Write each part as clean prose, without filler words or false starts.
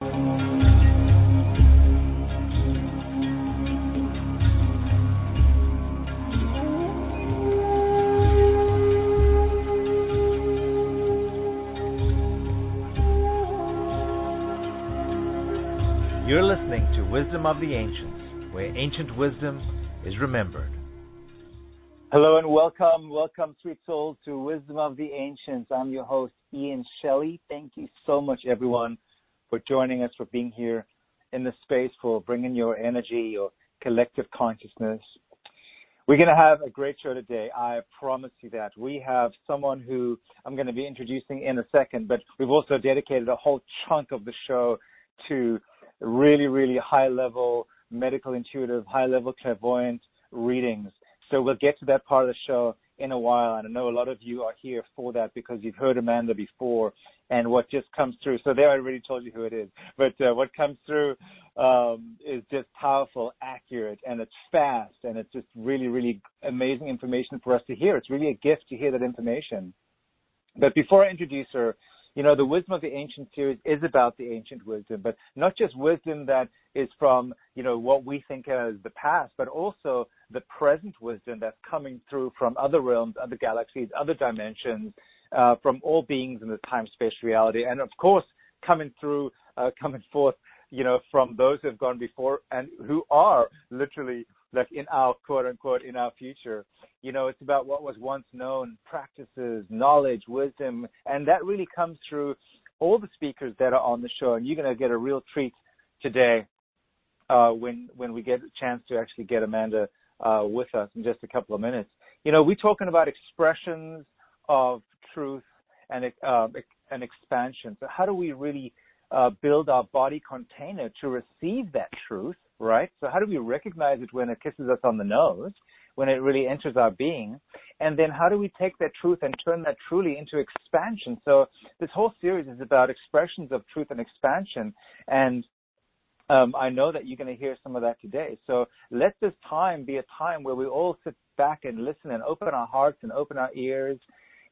You're listening to Wisdom of the Ancients, where ancient wisdom is remembered. Hello and welcome, sweet souls, to Wisdom of the Ancients. I'm your host, Ian Shelley. Thank you so much, everyone, for joining us, for being here in the space, for bringing your energy, your collective consciousness. We're going to have a great show today. I promise you that. We have someone who I'm going to be introducing in a second, but we've also dedicated a whole chunk of the show to really high-level medical intuitive, high-level clairvoyant readings. So we'll get to that part of the show in a while, and I know a lot of you are here for that because you've heard Amanda before, and what just comes through. So there, I already told you who it is, but what comes through is just powerful, accurate, and it's fast, and it's just really amazing information for us to hear. It's really a gift to hear that information. But before I introduce her, you know, the Wisdom of the Ancient series is about the ancient wisdom, but not just wisdom that is from, you know, what we think as the past, but also the present wisdom that's coming through from other realms, other galaxies, other dimensions, from all beings in the time-space reality, and of course, coming forth, you know, from those who have gone before and who are literally like in our quote-unquote, in our future. You know, it's about what was once known, practices, knowledge, wisdom, and that really comes through all the speakers that are on the show. And you're going to get a real treat today when we get a chance to actually get Amanda with us in just a couple of minutes. You know, we're talking about expressions of truth and expansion. So how do we really build our body container to receive that truth, right? So how do we recognize it when it kisses us on the nose, when it really enters our being? And then how do we take that truth and turn that truly into expansion? So this whole series is about expressions of truth and expansion. And I know that you're going to hear some of that today. So let this time be a time where we all sit back and listen and open our hearts and open our ears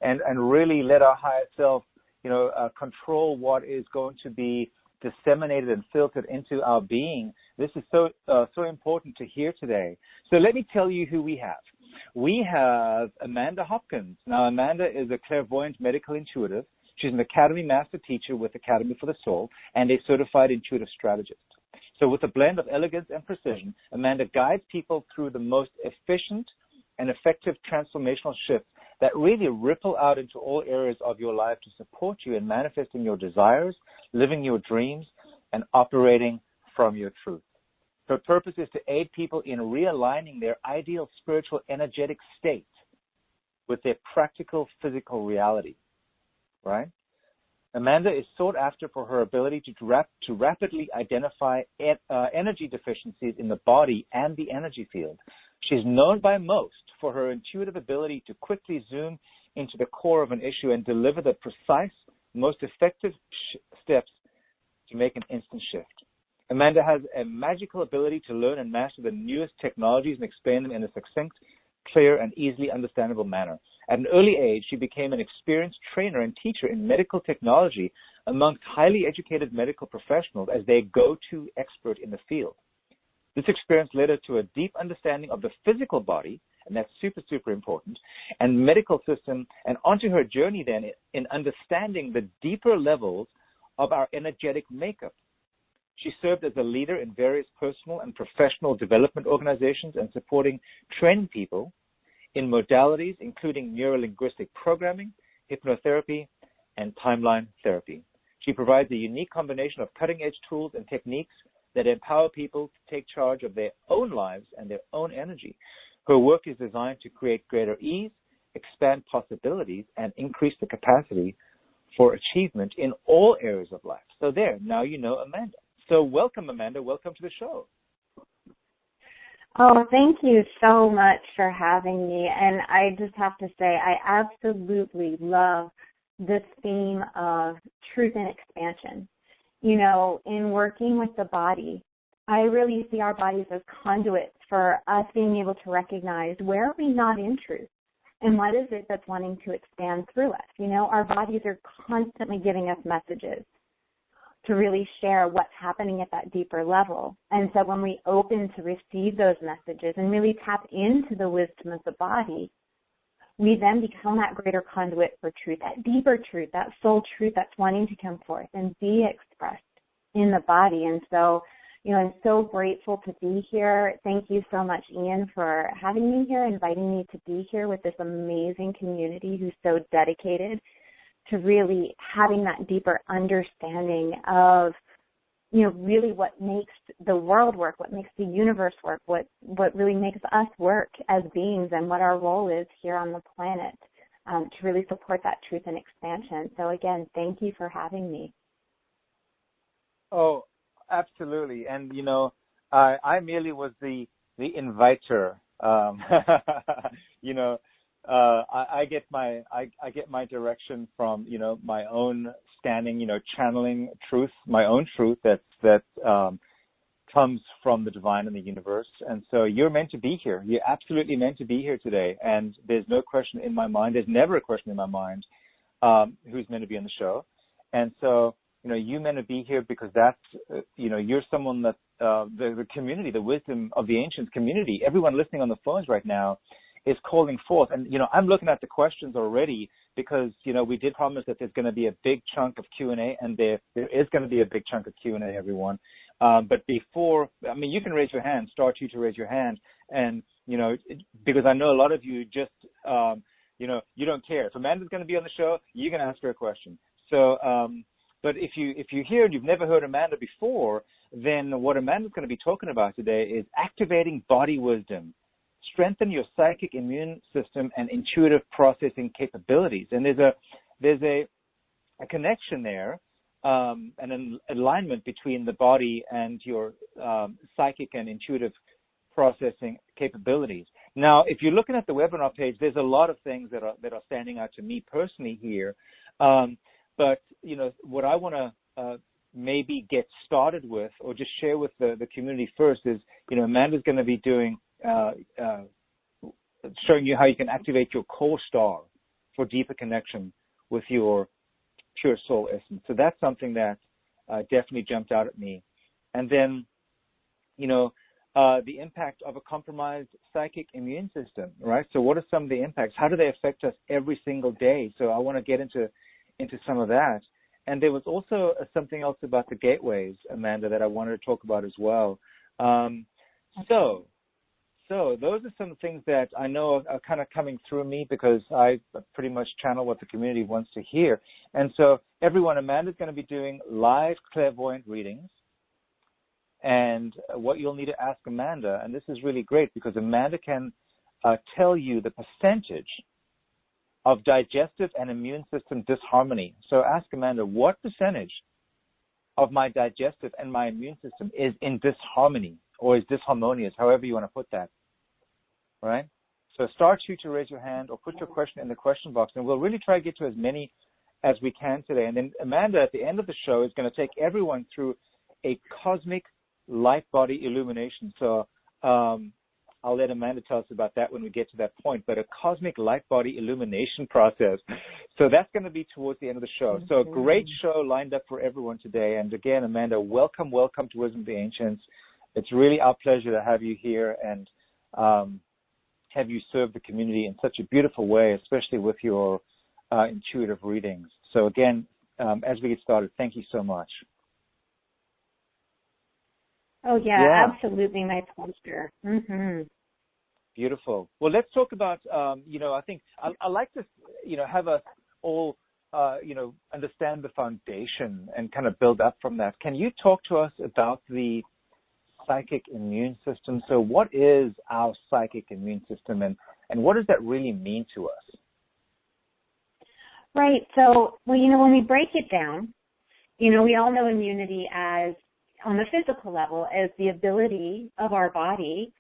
and really let our higher self, you know, control what is going to be disseminated and filtered into our being. This is so important to hear today. So let me tell you who we have. We have Amanda Hopkins. Now, Amanda is a clairvoyant medical intuitive. She's an Academy Master Teacher with Academy for the Soul and a certified intuitive strategist. So with a blend of elegance and precision, Amanda guides people through the most efficient and effective transformational shifts that really ripple out into all areas of your life to support you in manifesting your desires, living your dreams, and operating from your truth. Her purpose is to aid people in realigning their ideal spiritual energetic state with their practical physical reality, right? Amanda is sought after for her ability to rapidly identify energy deficiencies in the body and the energy field. She's known by most for her intuitive ability to quickly zoom into the core of an issue and deliver the precise, most effective steps to make an instant shift. Amanda has a magical ability to learn and master the newest technologies and explain them in a succinct, clear, and easily understandable manner. At an early age, she became an experienced trainer and teacher in medical technology amongst highly educated medical professionals as their go-to expert in the field. This experience led her to a deep understanding of the physical body, and that's super important, and medical system, and onto her journey then in understanding the deeper levels of our energetic makeup. She served as a leader in various personal and professional development organizations and supporting trained people in modalities including neuro-linguistic programming, hypnotherapy, and timeline therapy. She provides a unique combination of cutting-edge tools and techniques that empower people to take charge of their own lives and their own energy. Her work is designed to create greater ease, expand possibilities, and increase the capacity for achievement in all areas of life. So there, now you know Amanda. So welcome, Amanda. Welcome to the show. Oh, thank you so much for having me. And I just have to say, I absolutely love this theme of truth and expansion. You know, in working with the body, I really see our bodies as conduits for us being able to recognize where are we not in truth and what is it that's wanting to expand through us. You know, our bodies are constantly giving us messages. to really share what's happening at that deeper level. And so when we open to receive those messages and really tap into the wisdom of the body, we then become that greater conduit for truth, that deeper truth, that soul truth that's wanting to come forth and be expressed in the body. And so, I'm so grateful to be here. Thank you so much, Ian, for having me here, inviting me to be here with this amazing community who's so dedicated to really having that deeper understanding of, really what makes the world work, what makes the universe work, what really makes us work as beings, and what our role is here on the planet to really support that truth and expansion. So again, thank you for having me. Oh, absolutely. And, I merely was the inviter. I get my direction from, my own standing, channeling truth, my own truth that comes from the divine and the universe. And so you're meant to be here. You're absolutely meant to be here today. And there's no question in my mind. There's never a question in my mind who's meant to be on the show. And so, you're meant to be here because that's, you're someone that the community, the wisdom of the ancients community, everyone listening on the phones right now is calling forth. And, I'm looking at the questions already because, we did promise that there's going to be a big chunk of Q&A, and there is going to be a big chunk of Q&A, everyone. But before, you can raise your hand, star 2 to raise your hand. And, because I know a lot of you just, you don't care. If Amanda's going to be on the show, you can ask her a question. So, but if you're here and you've never heard Amanda before, then what Amanda's going to be talking about today is activating body wisdom. Strengthen your psychic immune system and intuitive processing capabilities. And there's a connection there, an alignment between the body and your psychic and intuitive processing capabilities. Now, if you're looking at the webinar page, there's a lot of things that are standing out to me personally here. But what I want to maybe get started with, or just share with the community first, is Amanda's going to be doing showing you how you can activate your core star for deeper connection with your pure soul essence. So that's something that definitely jumped out at me. And then, the impact of a compromised psychic immune system, right? So what are some of the impacts? How do they affect us every single day? So I want to get into some of that. And there was also something else about the gateways, Amanda, that I wanted to talk about as well. So those are some things that I know are kind of coming through me because I pretty much channel what the community wants to hear. And so everyone, Amanda's going to be doing live clairvoyant readings. And what you'll need to ask Amanda, and this is really great because Amanda can tell you the percentage of digestive and immune system disharmony. So ask Amanda, what percentage of my digestive and my immune system is in disharmony or is disharmonious, however you want to put that, right? So star 2 to raise your hand or put your question in the question box, and we'll really try to get to as many as we can today. And then Amanda, at the end of the show, is going to take everyone through a cosmic light body illumination. So I'll let Amanda tell us about that when we get to that point, but a cosmic light body illumination process. So that's going to be towards the end of the show. So a great show lined up for everyone today. And again, Amanda, welcome to Wisdom of the Ancients. It's really our pleasure to have you here and have you serve the community in such a beautiful way, especially with your intuitive readings. So again, as we get started, thank you so much. Oh, yeah. Absolutely. My pleasure. Mm-hmm. Beautiful. Well, let's talk about, I think I like to, have us all, understand the foundation and kind of build up from that. Can you talk to us about the psychic immune system? So what is our psychic immune system and what does that really mean to us? Right. So, when we break it down, we all know immunity as, on the physical level, as the ability of our body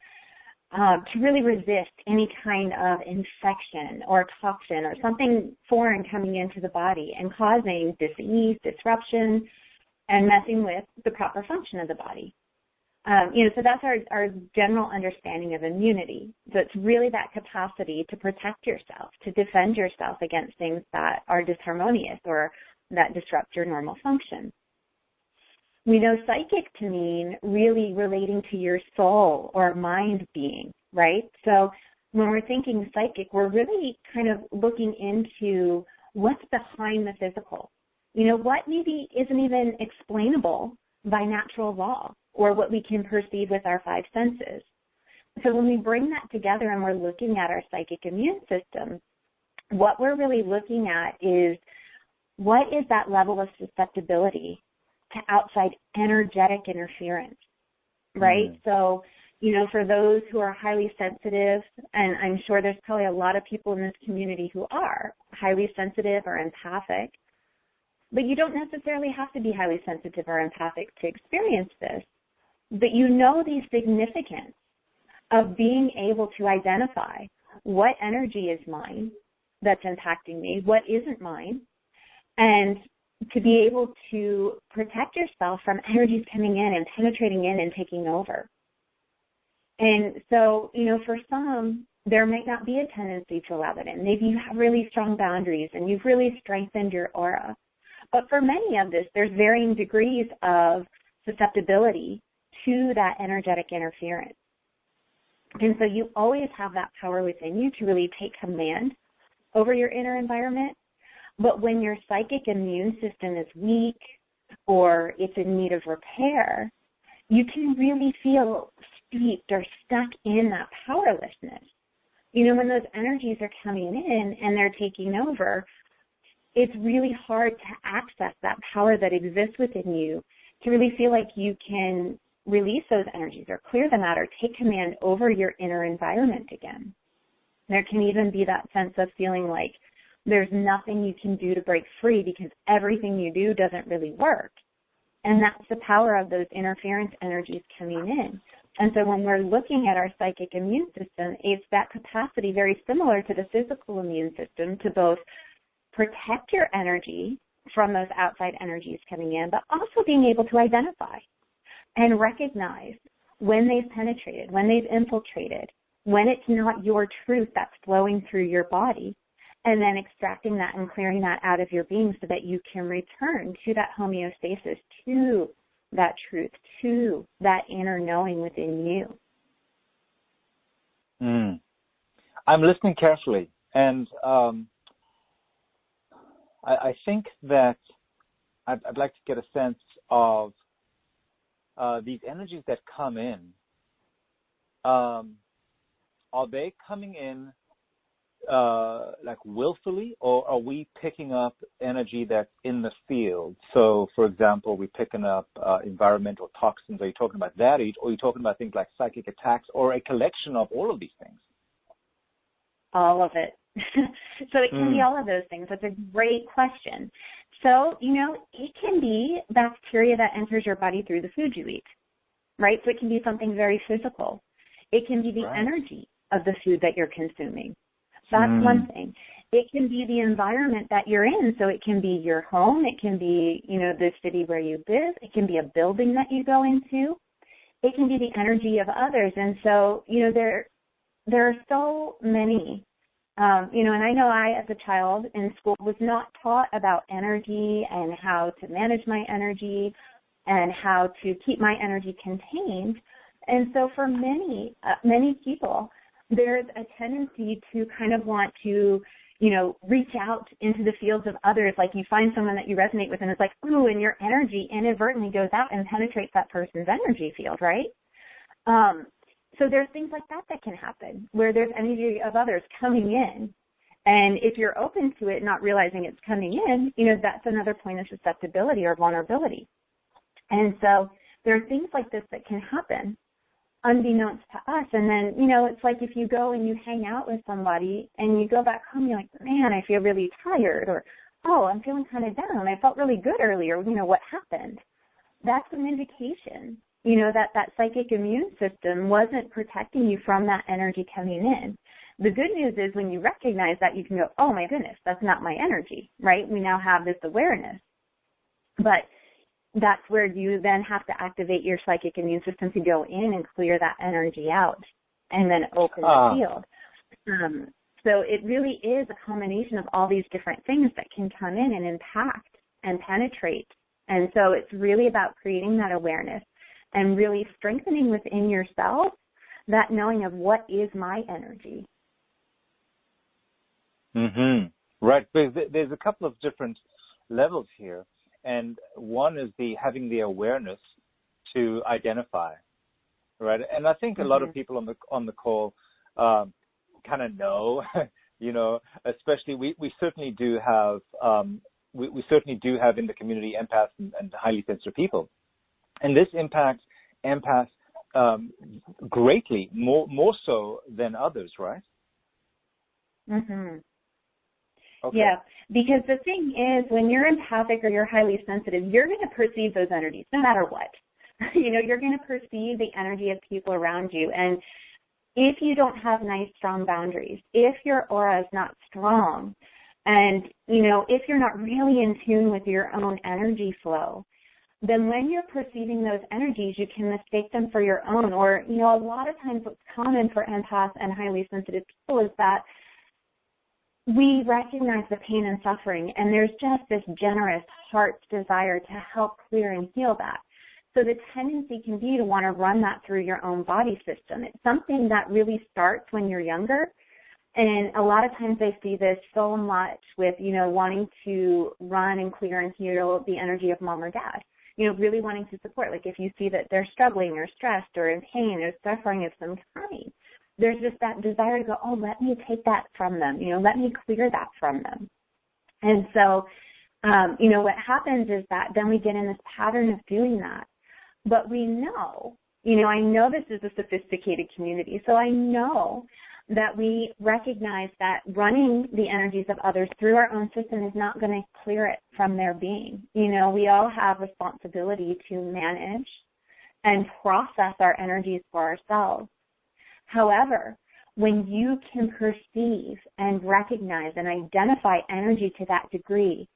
to really resist any kind of infection or toxin or something foreign coming into the body and causing disease, disruption, and messing with the proper function of the body. So that's our general understanding of immunity. So it's really that capacity to protect yourself, to defend yourself against things that are disharmonious or that disrupt your normal function. We know psychic to mean really relating to your soul or mind being, right? So when we're thinking psychic, we're really kind of looking into what's behind the physical. What maybe isn't even explainable by natural law or what we can perceive with our five senses. So when we bring that together and we're looking at our psychic immune system, what we're really looking at is what is that level of susceptibility to outside energetic interference, right? So, for those who are highly sensitive, and I'm sure there's probably a lot of people in this community who are highly sensitive or empathic, but you don't necessarily have to be highly sensitive or empathic to experience this. But the significance of being able to identify what energy is mine that's impacting me, what isn't mine, and to be able to protect yourself from energies coming in and penetrating in and taking over. And so, for some, there might not be a tendency to allow that in. Maybe you have really strong boundaries and you've really strengthened your aura. But for many of this, there's varying degrees of susceptibility to that energetic interference. And so you always have that power within you to really take command over your inner environment. But when your psychic immune system is weak or it's in need of repair, you can really feel steeped or stuck in that powerlessness. When those energies are coming in and they're taking over, it's really hard to access that power that exists within you to really feel like you can release those energies or clear them out or take command over your inner environment again. There can even be that sense of feeling like there's nothing you can do to break free because everything you do doesn't really work. And that's the power of those interference energies coming in. And so when we're looking at our psychic immune system, it's that capacity very similar to the physical immune system to both protect your energy from those outside energies coming in, but also being able to identify and recognize when they've penetrated, when they've infiltrated, when it's not your truth that's flowing through your body, and then extracting that and clearing that out of your being so that you can return to that homeostasis, to that truth, to that inner knowing within you. I'm listening carefully, and I think that I'd like to get a sense of these energies that come in. Are they coming in like willfully, or are we picking up energy that's in the field? So, for example, we're picking up environmental toxins. Are you talking about that, or are you talking about things like psychic attacks, or a collection of all of these things? All of it. So it can be all of those things. That's a great question. So, it can be bacteria that enters your body through the food you eat, right? So it can be something very physical. It can be the energy of the food that you're consuming. That's one thing. It can be the environment that you're in. So it can be your home. It can be, the city where you live. It can be a building that you go into. It can be the energy of others. And so, there are so many, and I know I, as a child in school, was not taught about energy and how to manage my energy and how to keep my energy contained. And so for many people, there's a tendency to kind of want to, reach out into the fields of others. Like you find someone that you resonate with and it's like, ooh, and your energy inadvertently goes out and penetrates that person's energy field, right? So there's things like that can happen where there's energy of others coming in. And if you're open to it, not realizing it's coming in, that's another point of susceptibility or vulnerability. And so there are things like this that can happen unbeknownst to us. And then, it's like if you go and you hang out with somebody and you go back home, you're like, man, I feel really tired, or, oh, I'm feeling kind of down. I felt really good earlier. What happened? That's an indication, that psychic immune system wasn't protecting you from that energy coming in. The good news is when you recognize that, you can go, oh, my goodness, that's not my energy, right? We now have this awareness. But that's where you then have to activate your psychic immune system to go in and clear that energy out and then open the field. So it really is a combination of all these different things that can come in and impact and penetrate And so it's really about creating that awareness and really strengthening within yourself that knowing of what is my energy. Right. There's a couple of different levels here. And one is having the awareness to identify, right? And I think a lot of people on the call kind of know, you know, especially we certainly do have we certainly do have in the community empaths and highly sensitive people, and this impacts empaths greatly, more so than others, right? Okay. Yeah, because the thing is, when you're empathic or you're highly sensitive, you're going to perceive those energies no matter what. You know, you're going to perceive the energy of people around you. And if you don't have nice, strong boundaries, if your aura is not strong, and, you know, if you're not really in tune with your own energy flow, then when you're perceiving those energies, you can mistake them for your own. Or, you know, a lot of times what's common for empaths and highly sensitive people is that we recognize the pain and suffering, and there's just this generous heart's desire to help clear and heal that. So the tendency can be to want to run that through your own body system. It's something that really starts when you're younger, and a lot of times I see this so much with, you know, wanting to run and clear and heal the energy of mom or dad. You know, really wanting to support. Like if you see that they're struggling or stressed or in pain or suffering of some kind, there's just that desire to go, oh, let me take that from them, you know, let me clear that from them. And so, you know, what happens is that then we get in this pattern of doing that. But we know, you know, I know this is a sophisticated community, so I know that we recognize that running the energies of others through our own system is not going to clear it from their being. You know, we all have responsibility to manage and process our energies for ourselves. However, when you can perceive and recognize and identify energy to that degree,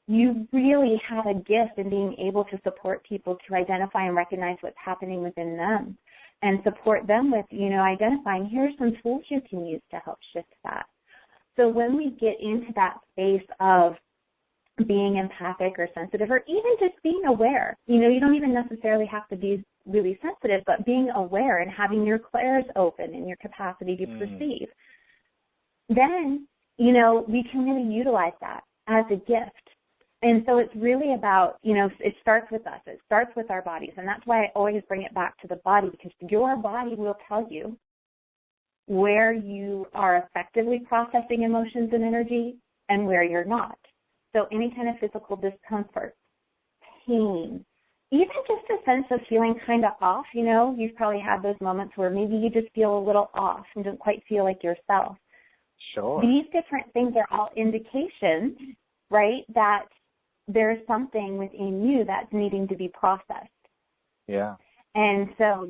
you really have a gift in being able to support people to identify and recognize what's happening within them and support them with, you know, identifying here's some tools you can use to help shift that. So when we get into that space of being empathic or sensitive or even just being aware, you know, you don't even necessarily have to be really sensitive, but being aware and having your clairs open and your capacity to perceive, then, you know, we can really utilize that as a gift. And so it's really about, you know, it starts with us. It starts with our bodies. And that's why I always bring it back to the body, because your body will tell you where you are effectively processing emotions and energy and where you're not. So any kind of physical discomfort, pain, even just a sense of feeling kind of off, you know, you've probably had those moments where maybe you just feel a little off and don't quite feel like yourself. Sure. These different things are all indications, right, that there's something within you that's needing to be processed. Yeah. And so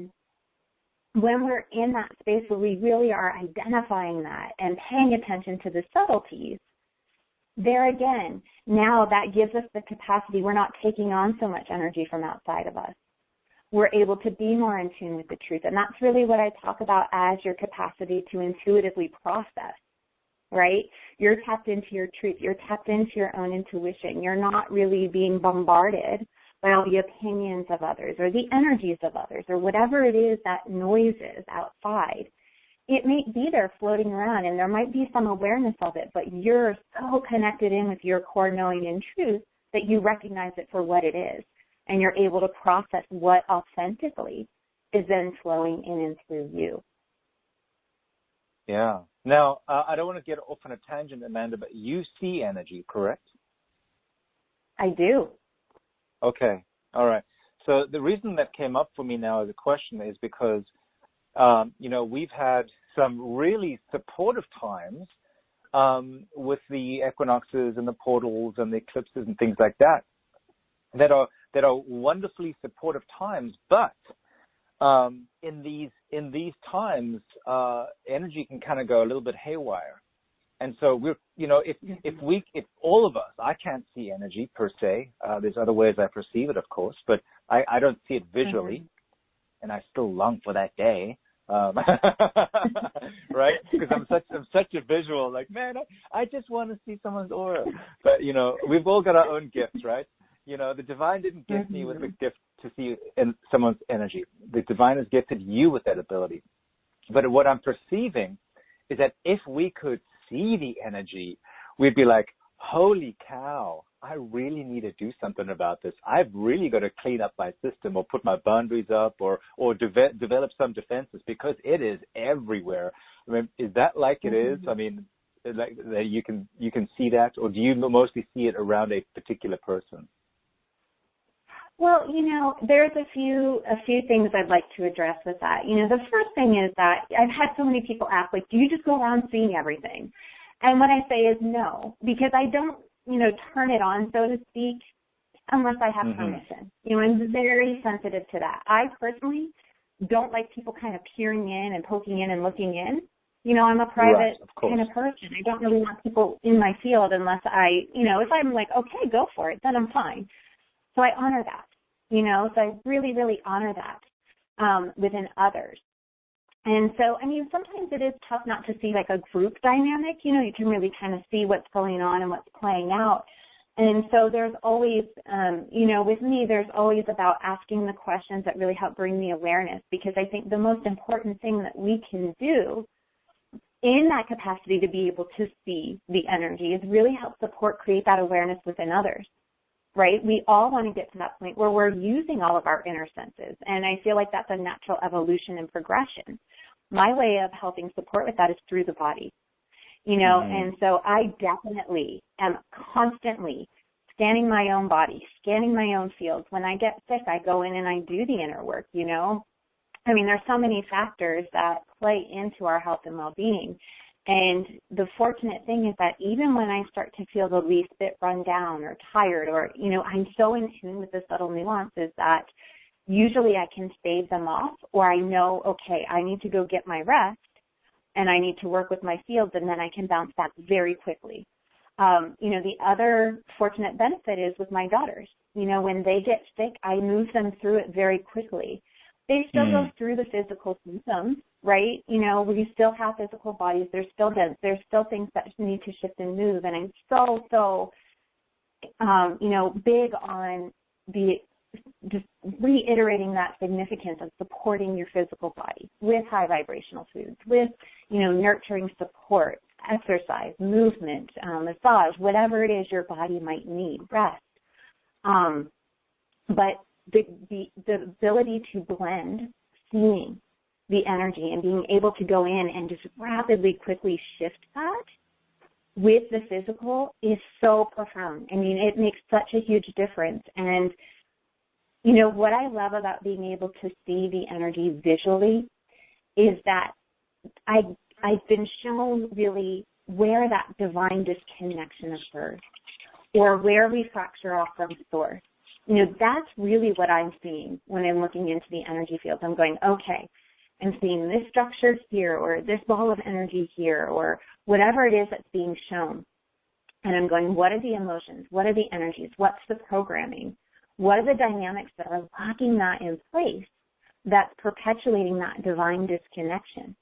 when we're in that space where we really are identifying that and paying attention to the subtleties, there again, now that gives us the capacity. We're not taking on so much energy from outside of us. We're able to be more in tune with the truth. And that's really what I talk about as your capacity to intuitively process, right? You're tapped into your truth. You're tapped into your own intuition. You're not really being bombarded by all the opinions of others or the energies of others or whatever it is that noise is outside. It may be there floating around, and there might be some awareness of it, but you're so connected in with your core knowing and truth that you recognize it for what it is, and you're able to process what authentically is then flowing in and through you. Yeah. Now, I don't want to get off on a tangent, Amanda, but you see energy, correct? I do. Okay. All right. So the reason that came up for me now as a question is because you know, we've had some really supportive times with the equinoxes and the portals and the eclipses and things like that that are wonderfully supportive times. But in these times, energy can kind of go a little bit haywire. And so we're, you know, if all of us, I can't see energy per se. There's other ways I perceive it, of course, but I don't see it visually, and I still long for that day. Right? Because I'm such a visual, like, man, I just want to see someone's aura. But, you know, we've all got our own gifts, right? You know, the divine didn't gift me with a gift to see in someone's energy. The divine has gifted you with that ability. But what I'm perceiving is that if we could see the energy, we'd be like, holy cow, I really need to do something about this. I've really got to clean up my system or put my boundaries up or develop some defenses because it is everywhere. I mean, is that like it is? I mean, like you can see that, or do you mostly see it around a particular person? Well, you know, there's a few things I'd like to address with that. You know, the first thing is that I've had so many people ask, like, do you just go around seeing everything? And what I say is no, because I don't, you know, turn it on, so to speak, unless I have permission. You know, I'm very sensitive to that. I personally don't like people kind of peering in and poking in and looking in. You know, I'm a private kind of person. I don't really want people in my field unless I, you know, if I'm like, okay, go for it, then I'm fine. So I honor that, you know, so I really, really honor that within others. And so, I mean, sometimes it is tough not to see like a group dynamic, you know, you can really kind of see what's going on and what's playing out. And so there's always, you know, with me, there's always about asking the questions that really help bring me awareness, because I think the most important thing that we can do in that capacity to be able to see the energy is really help support, create that awareness within others. Right? We all want to get to that point where we're using all of our inner senses. And I feel like that's a natural evolution and progression. My way of helping support with that is through the body, you know, and so I definitely am constantly scanning my own body, scanning my own fields. When I get sick, I go in and I do the inner work, you know. I mean, there's so many factors that play into our health and well-being. And the fortunate thing is that even when I start to feel the least bit run down or tired, or, you know, I'm so in tune with the subtle nuances that usually I can stave them off, or I know, okay, I need to go get my rest and I need to work with my fields, and then I can bounce back very quickly. You know, the other fortunate benefit is with my daughters. You know, when they get sick, I move them through it very quickly. They still go through the physical symptoms, right? You know, we still have physical bodies. There's still things that need to shift and move. And I'm so, you know, big on just reiterating that significance of supporting your physical body with high vibrational foods, with, you know, nurturing support, exercise, movement, massage, whatever it is your body might need, rest. But the ability to blend seeing the energy and being able to go in and just rapidly, quickly shift that with the physical is so profound. I mean, it makes such a huge difference. And, you know, what I love about being able to see the energy visually is that I've been shown really where that divine disconnection occurs or where we fracture off from source. You know, that's really what I'm seeing when I'm looking into the energy fields. I'm going, okay, I'm seeing this structure here or this ball of energy here or whatever it is that's being shown. And I'm going, what are the emotions? What are the energies? What's the programming? What are the dynamics that are locking that in place that's perpetuating that divine disconnection?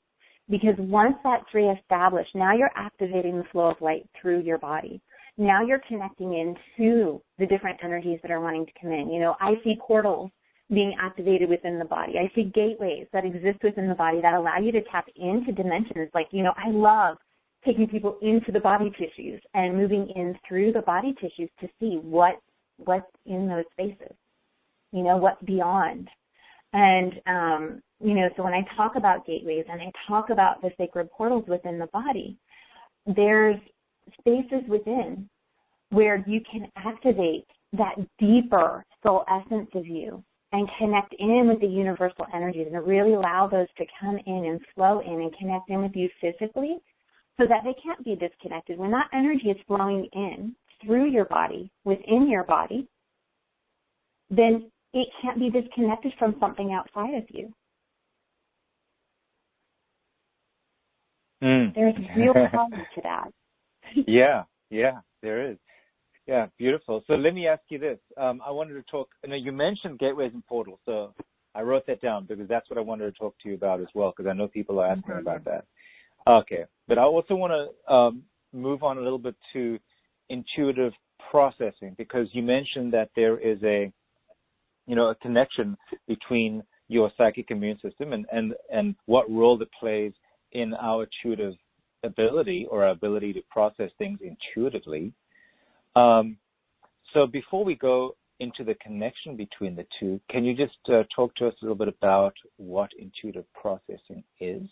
Because once that's reestablished, now you're activating the flow of light through your body. Now you're connecting into the different energies that are wanting to come in. You know, I see portals being activated within the body. I see gateways that exist within the body that allow you to tap into dimensions. Like, you know, I love taking people into the body tissues and moving in through the body tissues to see what's in those spaces, you know, what's beyond. And, you know, so when I talk about gateways and I talk about the sacred portals within the body, there's spaces within where you can activate that deeper soul essence of you and connect in with the universal energies and really allow those to come in and flow in and connect in with you physically so that they can't be disconnected. When that energy is flowing in through your body, within your body, then it can't be disconnected from something outside of you. There's real power to that. Yeah, there is. Yeah, beautiful. So let me ask you this. I wanted to talk, you mentioned gateways and portals, so I wrote that down because that's what I wanted to talk to you about as well, because I know people are asking about that. Okay, but I also want to move on a little bit to intuitive processing, because you mentioned that there is a connection between your psychic immune system and what role it plays in our intuitive ability or our ability to process things intuitively. So before we go into the connection between the two, can you just talk to us a little bit about what intuitive processing is?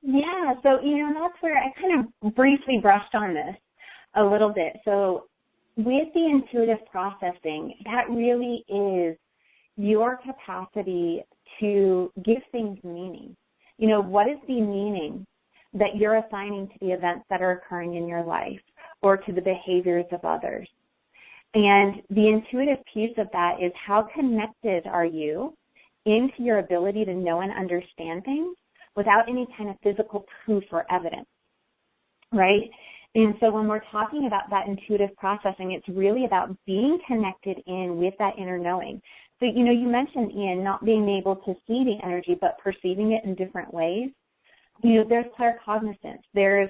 Yeah, so, that's where I kind of briefly brushed on this a little bit. So with the intuitive processing, that really is your capacity to give things meaning. What is the meaning that you're assigning to the events that are occurring in your life or to the behaviors of others? And the intuitive piece of that is how connected are you into your ability to know and understand things without any kind of physical proof or evidence, right? And so when we're talking about that intuitive processing, it's really about being connected in with that inner knowing. So, you mentioned, Ian, not being able to see the energy, but perceiving it in different ways. There's claircognizance, there's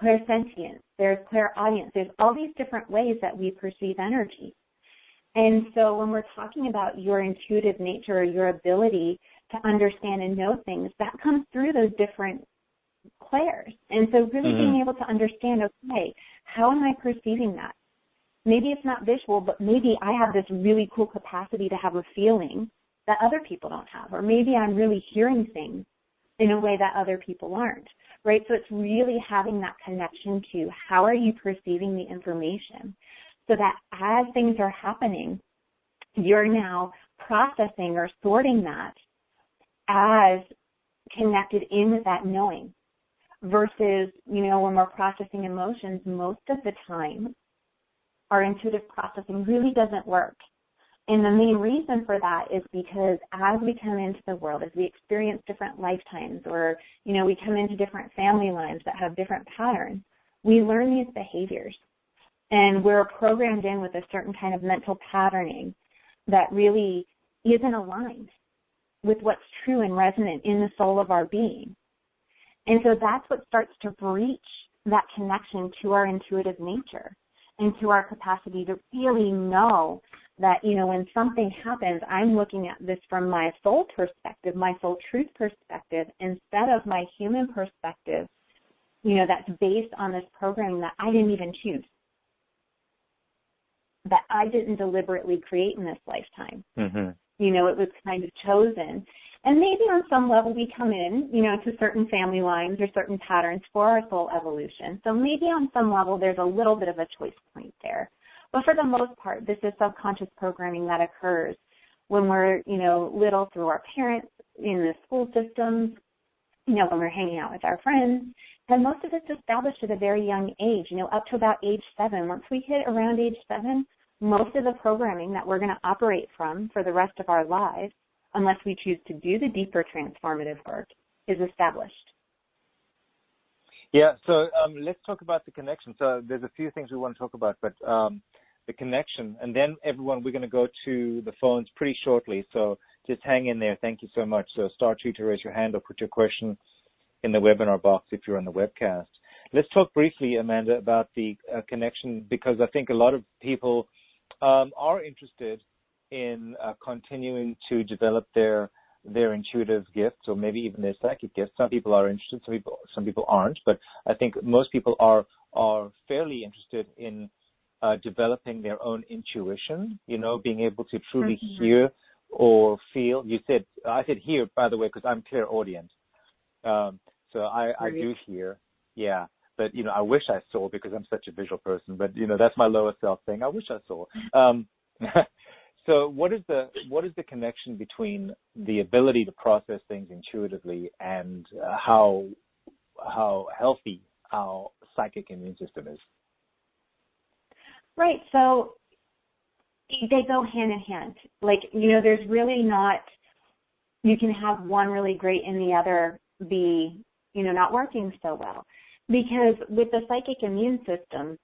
clairsentience, there's clairaudience. There's all these different ways that we perceive energy. And so when we're talking about your intuitive nature or your ability to understand and know things, that comes through those different clairs. And so really being able to understand, okay, how am I perceiving that? Maybe it's not visual, but maybe I have this really cool capacity to have a feeling that other people don't have. Or maybe I'm really hearing things in a way that other people aren't, right? So it's really having that connection to how are you perceiving the information so that as things are happening, you're now processing or sorting that as connected in with that knowing versus, when we're processing emotions, most of the time, our intuitive processing really doesn't work. And the main reason for that is because as we come into the world, as we experience different lifetimes or, we come into different family lines that have different patterns, we learn these behaviors. And we're programmed in with a certain kind of mental patterning that really isn't aligned with what's true and resonant in the soul of our being. And so that's what starts to breach that connection to our intuitive nature and to our capacity to really know that, when something happens, I'm looking at this from my soul perspective, my soul truth perspective, instead of my human perspective, that's based on this programming that I didn't even choose, that I didn't deliberately create in this lifetime. It was kind of chosen. And maybe on some level we come in, to certain family lines or certain patterns for our soul evolution. So maybe on some level there's a little bit of a choice point there. But for the most part, this is subconscious programming that occurs when we're, little through our parents, in the school systems, when we're hanging out with our friends. And most of it's established at a very young age, up to about age 7. Once we hit around age 7, most of the programming that we're going to operate from for the rest of our lives, unless we choose to do the deeper transformative work, is established. Yeah, so let's talk about the connection. So there's a few things we want to talk about, but the connection, and then everyone, we're going to go to the phones pretty shortly, so just hang in there. Thank you so much. So *2 to raise your hand or put your question in the webinar box if you're on the webcast. Let's talk briefly, Amanda, about the connection, because I think a lot of people are interested in continuing to develop their intuitive gifts, or maybe even their psychic gifts. Some people are interested, some people aren't, but I think most people are fairly interested in developing their own intuition, being able to truly hear or feel. I said hear, by the way, because I'm clairaudient. So I do hear, yeah. But, I wish I saw, because I'm such a visual person. But, that's my lower self thing. I wish I saw. So what is the connection between the ability to process things intuitively and how healthy our psychic immune system is? Right. So they go hand in hand. There's really not, you can have one really great and the other be, not working so well. Because with the psychic immune system,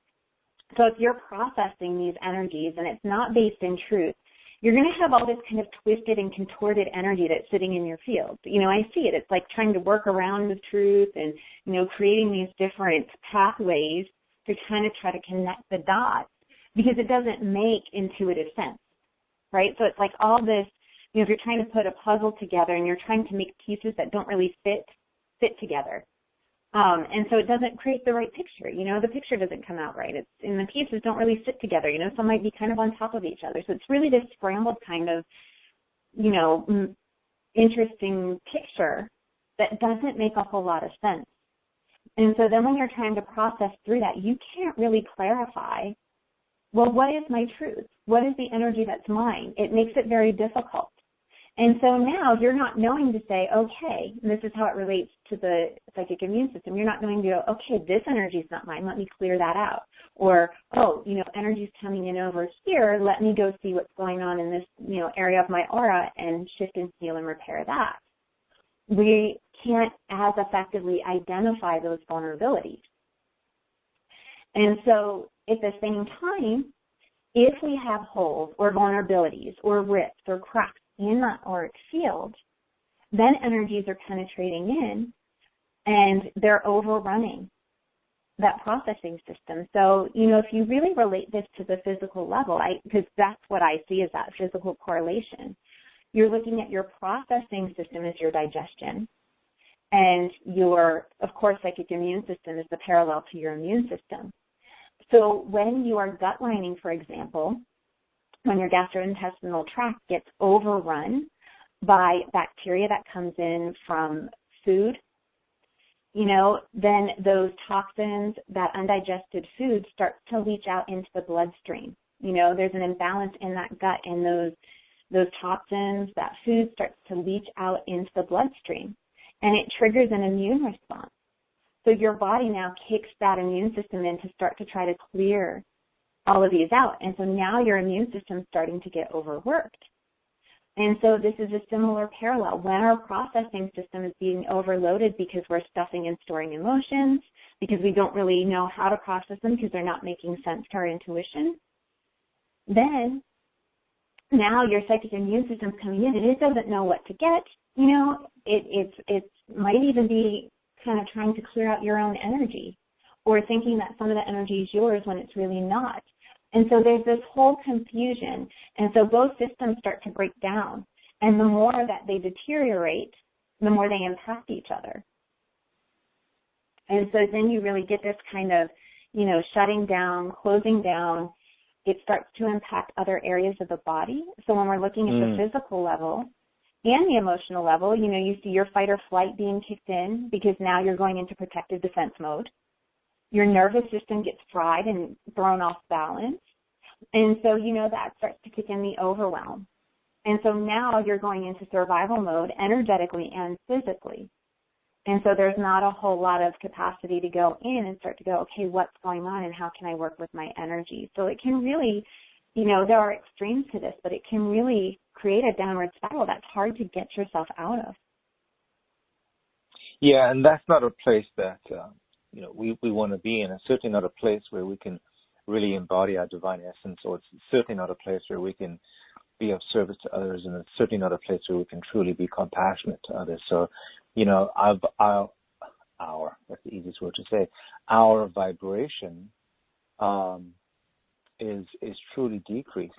so if you're processing these energies and it's not based in truth, you're going to have all this kind of twisted and contorted energy that's sitting in your field. I see it. It's like trying to work around the truth and, creating these different pathways to kind of try to connect the dots because it doesn't make intuitive sense, right? So it's like all this, if you're trying to put a puzzle together and you're trying to make pieces that don't really fit together. And so it doesn't create the right picture, the picture doesn't come out right. And the pieces don't really fit together, some might be kind of on top of each other. So it's really this scrambled kind of, interesting picture that doesn't make a whole lot of sense. And so then when you're trying to process through that, you can't really clarify, well, what is my truth? What is the energy that's mine? It makes it very difficult. And so now you're not knowing to say, okay, and this is how it relates to the psychic immune system. You're not knowing to go, okay, this energy is not mine. Let me clear that out. Or, energy's coming in over here. Let me go see what's going on in this, area of my aura and shift and heal and repair that. We can't as effectively identify those vulnerabilities. And so at the same time, if we have holes or vulnerabilities or rips or cracks in that auric field, then energies are penetrating in and they're overrunning that processing system. So, if you really relate this to the physical level, because that's what I see as that physical correlation, you're looking at your processing system as your digestion, and your, of course, psychic immune system is the parallel to your immune system. So when you are gut lining, for example, when your gastrointestinal tract gets overrun by bacteria that comes in from food, then those toxins, that undigested food starts to leach out into the bloodstream. There's an imbalance in that gut, and those toxins, that food starts to leach out into the bloodstream, and it triggers an immune response. So your body now kicks that immune system in to start to try to clear all of these out. And so now your immune system is starting to get overworked. And so this is a similar parallel. When our processing system is being overloaded because we're stuffing and storing emotions, because we don't really know how to process them because they're not making sense to our intuition, then now your psychic immune system's coming in and it doesn't know what to get. It might even be kind of trying to clear out your own energy or thinking that some of the energy is yours when it's really not. And so there's this whole confusion. And so both systems start to break down. And the more that they deteriorate, the more they impact each other. And so then you really get this kind of, shutting down, closing down. It starts to impact other areas of the body. So when we're looking at the physical level and the emotional level, you see your fight or flight being kicked in because now you're going into protective defense mode. Your nervous system gets fried and thrown off balance. And so, that starts to kick in the overwhelm. And so now you're going into survival mode energetically and physically. And so there's not a whole lot of capacity to go in and start to go, okay, what's going on and how can I work with my energy? So it can really, there are extremes to this, but it can really create a downward spiral that's hard to get yourself out of. Yeah, and that's not a place that we want to be in. It's certainly not a place where we can really embody our divine essence, or it's certainly not a place where we can be of service to others, and it's certainly not a place where we can truly be compassionate to others. So, that's the easiest word to say, our vibration is truly decreased.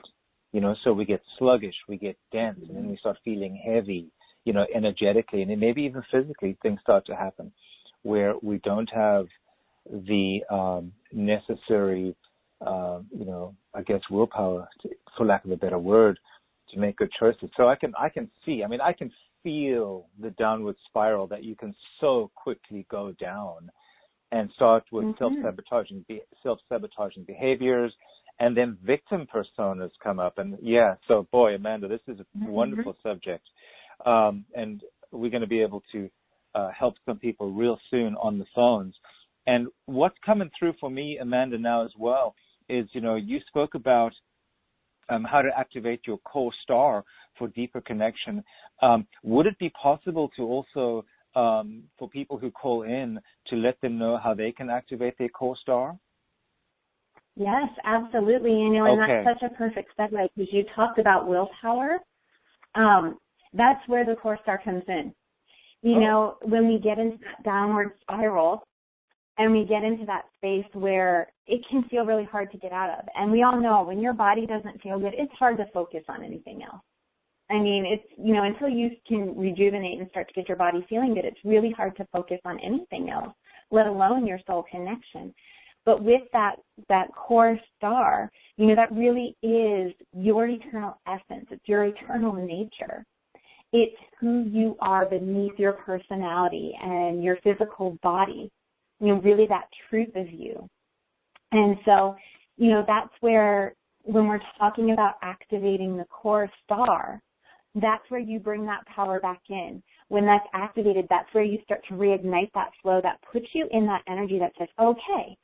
So we get sluggish, we get dense, and then we start feeling heavy, energetically, and then maybe even physically things start to happen where we don't have the necessary, I guess willpower, for lack of a better word, to make good choices. So I can feel the downward spiral that you can so quickly go down and start with self-sabotaging behaviors, and then victim personas come up. And so boy, Amanda, this is a wonderful subject. And we're going to be able to help some people real soon on the phones. And what's coming through for me, Amanda, now as well is, you spoke about how to activate your core star for deeper connection. Would it be possible to also, for people who call in, to let them know how they can activate their core star? Yes, absolutely. And that's such a perfect segue because you talked about willpower. That's where the core star comes in. When we get into that downward spiral, And we get into that space where it can feel really hard to get out of. And we all know when your body doesn't feel good, it's hard to focus on anything else. I mean, it's, until you can rejuvenate and start to get your body feeling good, it's really hard to focus on anything else, let alone your soul connection. But with that core star, that really is your eternal essence. It's your eternal nature. It's who you are beneath your personality and your physical body, really that truth of you. And so, that's where, when we're talking about activating the core star, that's where you bring that power back in. When that's activated, that's where you start to reignite that flow that puts you in that energy that says, okay,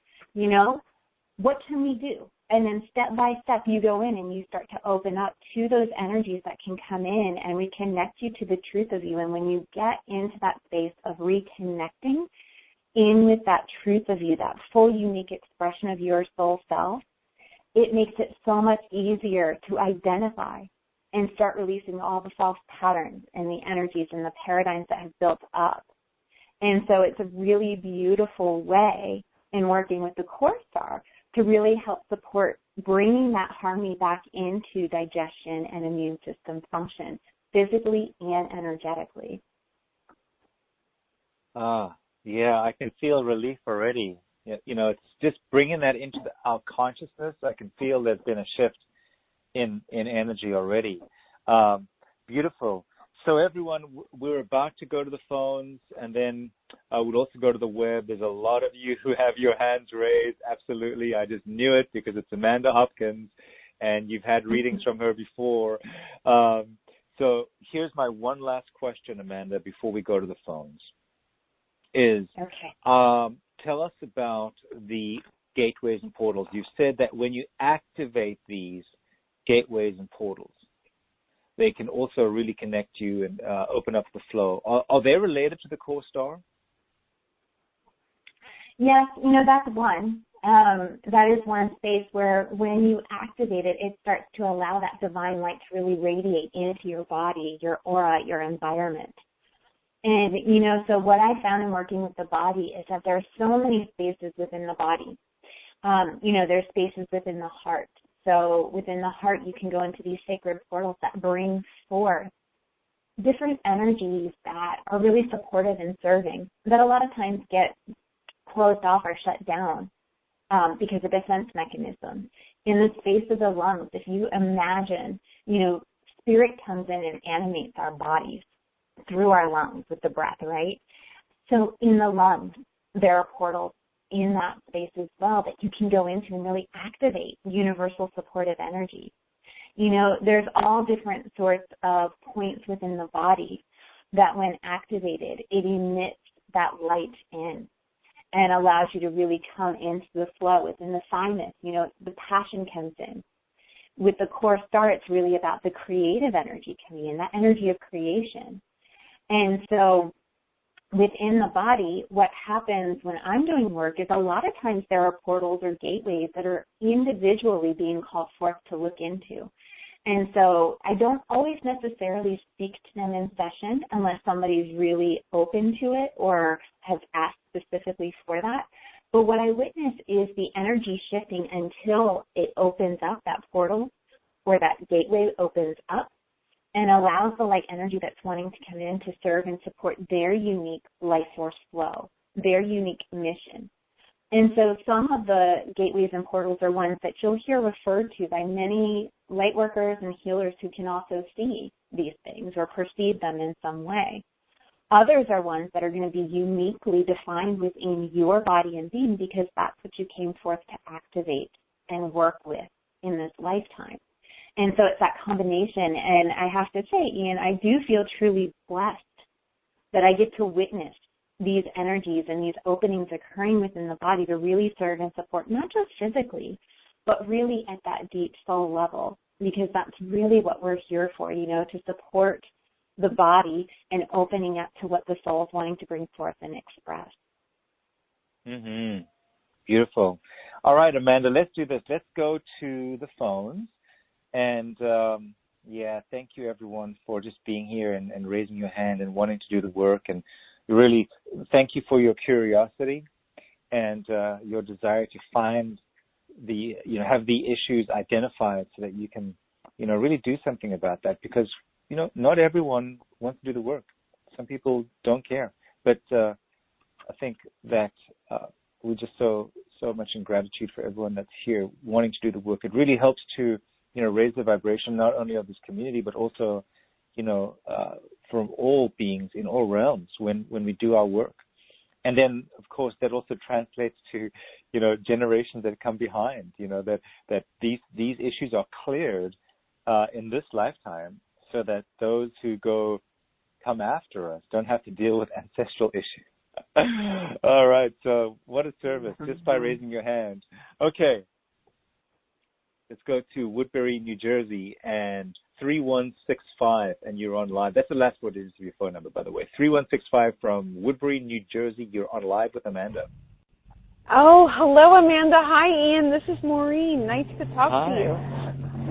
what can we do? And then step by step, you go in and you start to open up to those energies that can come in and reconnect you to the truth of you. And when you get into that space of reconnecting in with that truth of you, that full unique expression of your soul self, it makes it so much easier to identify and start releasing all the false patterns and the energies and the paradigms that have built up. And so it's a really beautiful way in working with the core star to really help support bringing that harmony back into digestion and immune system function, physically and energetically. Yeah, I can feel relief already. It's just bringing that into our consciousness. I can feel there's been a shift in energy already. Beautiful. So everyone, we're about to go to the phones, and then we'll also go to the web. There's a lot of you who have your hands raised. Absolutely. I just knew it because it's Amanda Hopkins, and you've had readings from her before. So here's my one last question, Amanda, before we go to the phones. Tell us about the gateways and portals. You said that when you activate these gateways and portals, they can also really connect you and open up the flow. Are they related to the core star? Yes, that's one. That is one space where when you activate it, it starts to allow that divine light to really radiate into your body, your aura, your environment. And, so what I found in working with the body is that there are so many spaces within the body. There's spaces within the heart. So within the heart, you can go into these sacred portals that bring forth different energies that are really supportive and serving, that a lot of times get closed off or shut down because of defense mechanisms. In the space of the lungs, if you imagine, spirit comes in and animates our bodies through our lungs with the breath, right? So in the lungs, there are portals in that space as well that you can go into and really activate universal supportive energy. There's all different sorts of points within the body that when activated, it emits that light in and allows you to really come into the flow. Within the thymus, the passion comes in. With the core star, it's really about the creative energy coming in, that energy of creation. And so within the body, what happens when I'm doing work is a lot of times there are portals or gateways that are individually being called forth to look into. And so I don't always necessarily speak to them in session unless somebody's really open to it or has asked specifically for that. But what I witness is the energy shifting until it opens up, that portal or that gateway opens up, and allows the light energy that's wanting to come in to serve and support their unique life force flow, their unique mission. And so some of the gateways and portals are ones that you'll hear referred to by many light workers and healers who can also see these things or perceive them in some way. Others are ones that are going to be uniquely defined within your body and being because that's what you came forth to activate and work with in this lifetime. And so it's that combination. And I have to say, Ian, I do feel truly blessed that I get to witness these energies and these openings occurring within the body to really serve and support, not just physically, but really at that deep soul level, because that's really what we're here for, to support the body and opening up to what the soul is wanting to bring forth and express. Mm-hmm. Beautiful. All right, Amanda, let's do this. Let's go to the phones. And, thank you, everyone, for just being here and raising your hand and wanting to do the work. And really, thank you for your curiosity. and your desire to find have the issues identified so that you can, really do something about that, because, not everyone wants to do the work. Some people don't care. But I think that we're just so much in gratitude for everyone that's here wanting to do the work. It really helps to, raise the vibration not only of this community, but also, from all beings in all realms when we do our work. And then, of course, that also translates to, generations that come behind, that these issues are cleared in this lifetime, so that those who come after us don't have to deal with ancestral issues. All right, so what a service, just by raising your hand. Okay, let's go to Woodbury, New Jersey, and 3165, and you're on live. That's the last four digits of your phone number, by the way. 3165 from Woodbury, New Jersey. You're on live with Amanda. Oh, hello, Amanda. Hi, Ian. This is Maureen. Nice to talk to you.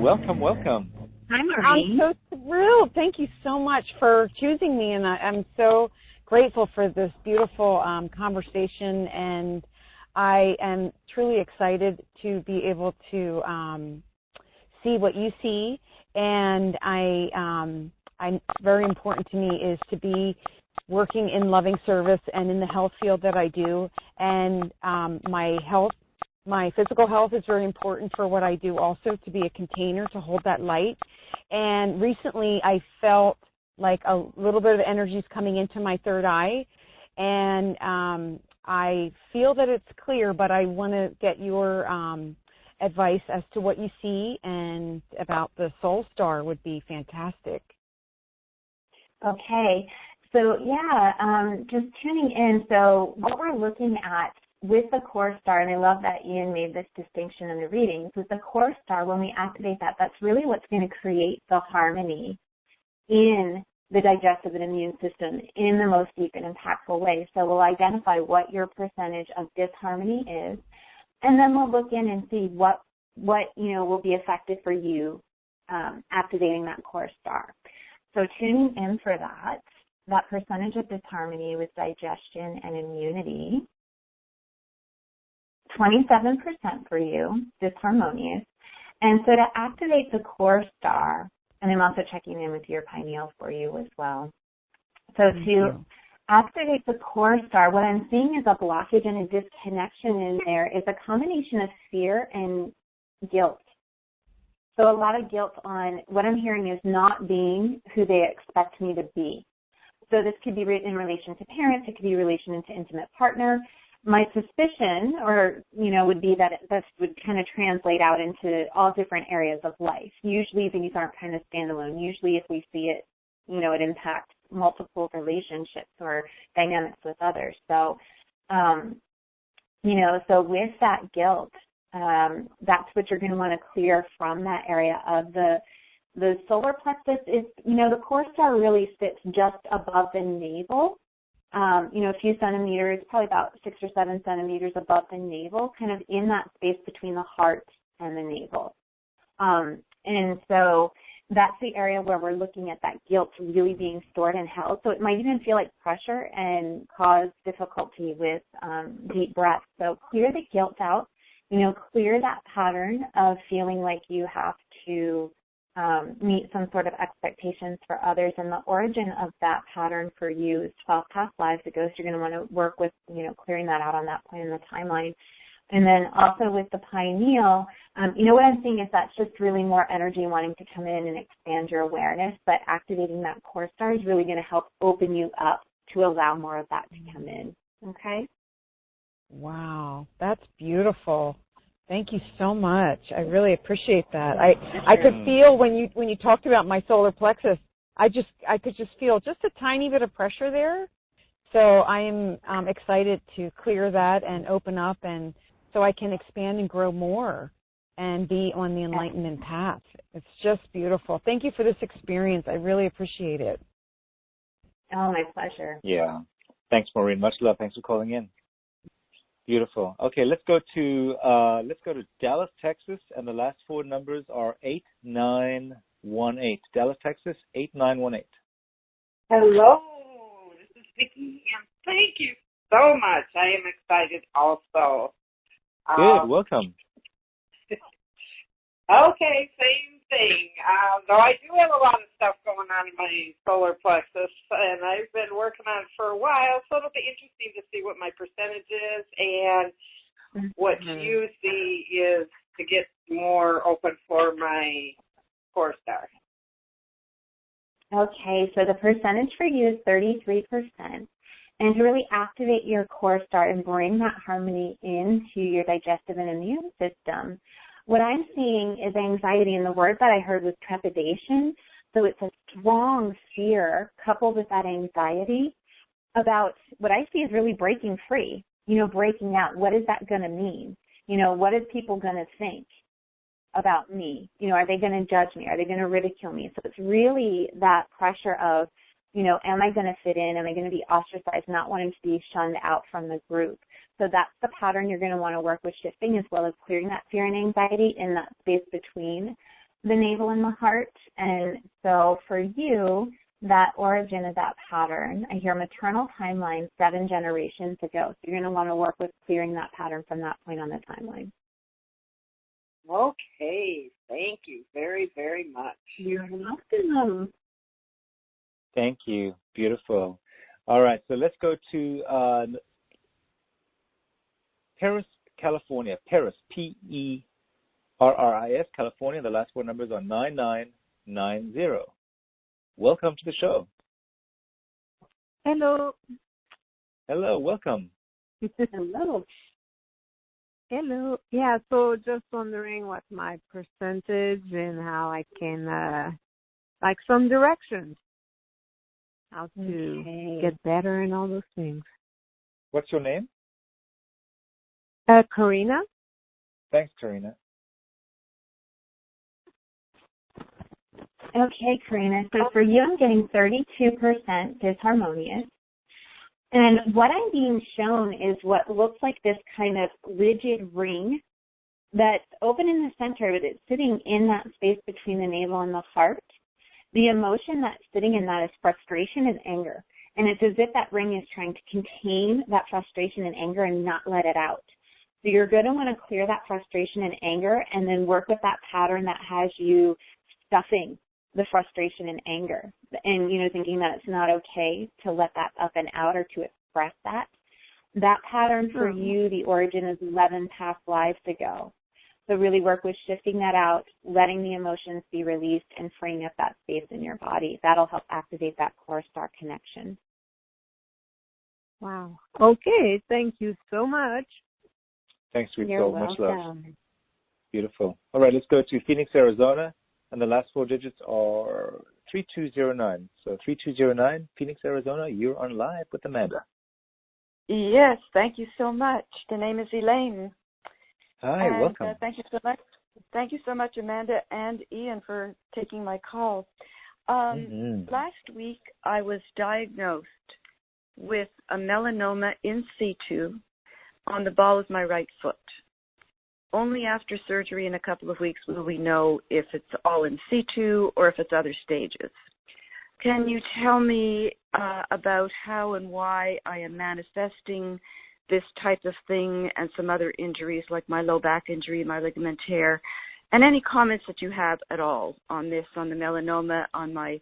Welcome, welcome. Hi, Maureen. I'm so thrilled. Thank you so much for choosing me, and I'm so grateful for this beautiful conversation, and I am truly excited to be able to see what you see, and very important to me is to be working in loving service and in the health field that I do, and my physical health is very important for what I do also, to be a container to hold that light. And recently I felt like a little bit of energy is coming into my third eye, and I feel that it's clear, but I want to get your advice as to what you see, and about the soul star would be fantastic. Okay. So, just tuning in. So what we're looking at with the core star, and I love that Ian made this distinction in the readings, with the core star, when we activate that, that's really what's going to create the harmony in the digestive and immune system in the most deep and impactful way. So we'll identify what your percentage of disharmony is, and then we'll look in and see what will be effective for you activating that core star. So tuning in for that percentage of disharmony with digestion and immunity, 27% for you, disharmonious. And so to activate the core star, and I'm also checking in with your pineal for you as well. So to activate the core star, what I'm seeing is a blockage and a disconnection in there is a combination of fear and guilt. So a lot of guilt on what I'm hearing is not being who they expect me to be. So this could be in relation to parents, it could be in relation to intimate partner. My suspicion, would be that this would kind of translate out into all different areas of life. Usually these aren't kind of standalone. Usually if we see it, it impacts multiple relationships or dynamics with others. So, so with that guilt, that's what you're going to want to clear from that area of the solar plexus. Is, the core star really sits just above the navel. A few centimeters, probably about 6 or 7 centimeters above the navel, kind of in that space between the heart and the navel. And so that's the area where we're looking at that guilt really being stored and held. So it might even feel like pressure and cause difficulty with deep breaths. So clear the guilt out, clear that pattern of feeling like you have to meet some sort of expectations for others, and the origin of that pattern for you is 12 past lives ago, so you're going to want to work with, clearing that out on that point in the timeline. And then also with the pineal, what I'm seeing is that's just really more energy wanting to come in and expand your awareness, but activating that core star is really going to help open you up to allow more of that to come in, okay? Wow, that's beautiful. Thank you so much. I really appreciate that. I could feel when you talked about my solar plexus, I could just feel just a tiny bit of pressure there. So I am excited to clear that and open up, and so I can expand and grow more and be on the enlightenment path. It's just beautiful. Thank you for this experience. I really appreciate it. Oh, my pleasure. Yeah. Thanks, Maureen. Much love. Thanks for calling in. Beautiful. Okay, let's go to Dallas, Texas, and the last four numbers are 8918. Dallas, Texas, 8918. Hello, this is Vicki, and thank you so much. I am excited also. Good, welcome. Okay, same thing. Though I do have a lot of stuff going on in my solar plexus, and I've been working on it for a while, so it'll be interesting to see what my percentage is, and what you see is to get more open for my core star. Okay, so the percentage for you is 33%. And to really activate your core star and bring that harmony into your digestive and immune system, what I'm seeing is anxiety, and the word that I heard was trepidation. So it's a strong fear coupled with that anxiety about what I see is really breaking free, breaking out. What is that going to mean? What is people going to think about me? Are they going to judge me? Are they going to ridicule me? So it's really that pressure of, am I going to fit in? Am I going to be ostracized, not wanting to be shunned out from the group? So that's the pattern you're going to want to work with shifting, as well as clearing that fear and anxiety in that space between the navel and the heart. And so for you, that origin of that pattern, I hear maternal timeline 7 generations ago. So you're going to want to work with clearing that pattern from that point on the timeline. Okay. Thank you very, very much. You're welcome. Thank you. Beautiful. All right, so let's go to Paris, California. Paris, Perris, California. The last 4 numbers are 9990. Welcome to the show. Hello. Hello, welcome. Hello. Hello. Yeah, so just wondering what my percentage and how I can, some directions. How to get better and all those things. What's your name? Karina. Thanks, Karina. Okay, Karina. So for you, I'm getting 32% disharmonious. And what I'm being shown is what looks like this kind of rigid ring that's open in the center, but it's sitting in that space between the navel and the heart. The emotion that's sitting in that is frustration and anger. And it's as if that ring is trying to contain that frustration and anger and not let it out. So you're going to want to clear that frustration and anger and then work with that pattern that has you stuffing the frustration and anger and, thinking that it's not okay to let that up and out or to express that. That pattern for you, the origin is 11 past lives ago. So really work with shifting that out, letting the emotions be released, and freeing up that space in your body. That'll help activate that core star connection. Wow. Okay. Thank you so much. Thanks, sweet You're soul. welcome. Much love. Beautiful. All right, let's go to Phoenix, Arizona. And the last 4 digits are 3209. So 3209, Phoenix, Arizona, you're on live with Amanda. Yes, thank you so much. The name is Elaine. Hi, welcome. Thank you so much. Thank you so much, Amanda and Ian, for taking my call. Last week, I was diagnosed with a melanoma in situ on the ball of my right foot. Only after surgery in a couple of weeks will we know if it's all in situ or if it's other stages. Can you tell me about how and why I am manifesting this type of thing and some other injuries like my low back injury, my ligament tear, and any comments that you have at all on this, on the melanoma, on my,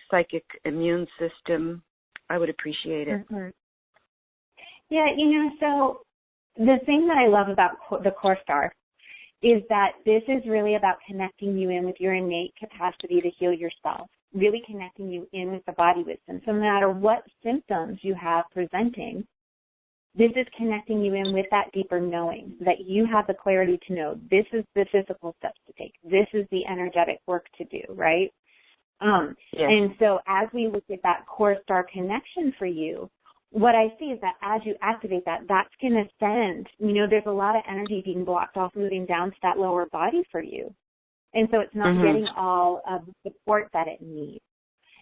psychic immune system? I would appreciate it. Mm-hmm. Yeah, so the thing that I love about the Core Star is that this is really about connecting you in with your innate capacity to heal yourself, really connecting you in with the body wisdom. So no matter what symptoms you have presenting, this is connecting you in with that deeper knowing, that you have the clarity to know this is the physical steps to take. This is the energetic work to do, right? Yes. And so as we look at that Core Star connection for you, what I see is that as you activate that, that's going to send, there's a lot of energy being blocked off moving down to that lower body for you. And so it's not getting all of the support that it needs.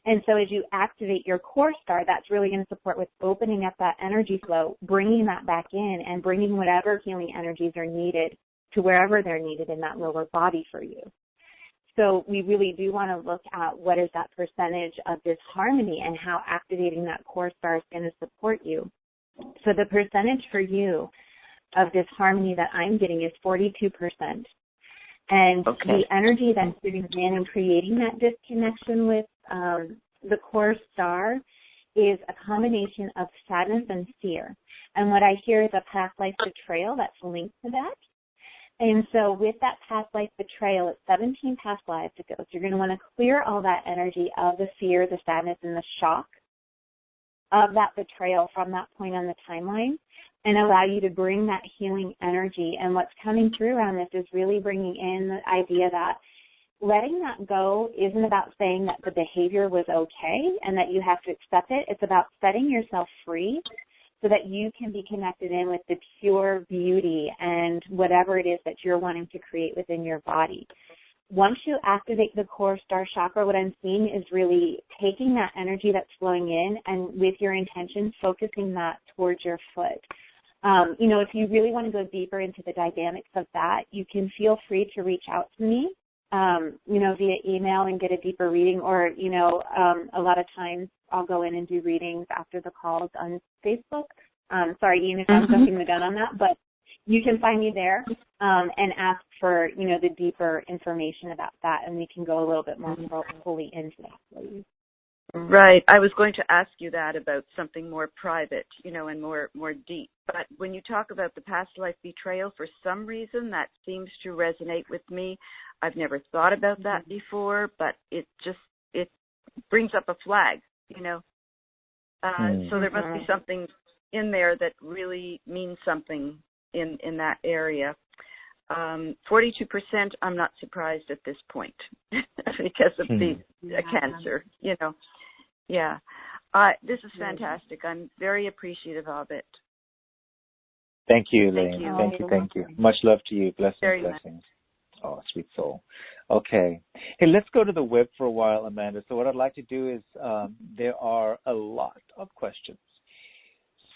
And so as you activate your Core Star, that's really going to support with opening up that energy flow, bringing that back in, and bringing whatever healing energies are needed to wherever they're needed in that lower body for you. So we really do want to look at what is that percentage of this harmony and how activating that Core Star is going to support you. So the percentage for you of disharmony that I'm getting is 42%. And the energy that's sitting in and creating that disconnection with the core star is a combination of sadness and fear. And what I hear is a past life betrayal that's linked to that. And so with that past life betrayal, it's 17 past lives ago. So you're going to want to clear all that energy of the fear, the sadness, and the shock of that betrayal from that point on the timeline and allow you to bring that healing energy. And what's coming through around this is really bringing in the idea that letting that go isn't about saying that the behavior was okay and that you have to accept it. It's about setting yourself free so that you can be connected in with the pure beauty and whatever it is that you're wanting to create within your body. Once you activate the core star chakra, what I'm seeing is really taking that energy that's flowing in and with your intention, focusing that towards your foot. If you really want to go deeper into the dynamics of that, you can feel free to reach out to me, via email and get a deeper reading, or, a lot of times I'll go in and do readings after the calls on Facebook. Sorry, Ian, if I'm jumping the gun on that, but you can find me there and ask for, the deeper information about that, and we can go a little bit more fully into that for you. Right. I was going to ask you that about something more private, and more deep. But when you talk about the past life betrayal, for some reason that seems to resonate with me. I've never thought about that before, but it brings up a flag, So there must be something in there that really means something in that area. 42%, I'm not surprised at this point because of the cancer, Yeah. This is fantastic. I'm very appreciative of it. Thank you, Elaine. Thank you. Much love to you. Blessings. Much. Oh, sweet soul. Okay. Hey, let's go to the web for a while, Amanda. So what I'd like to do is there are a lot of questions.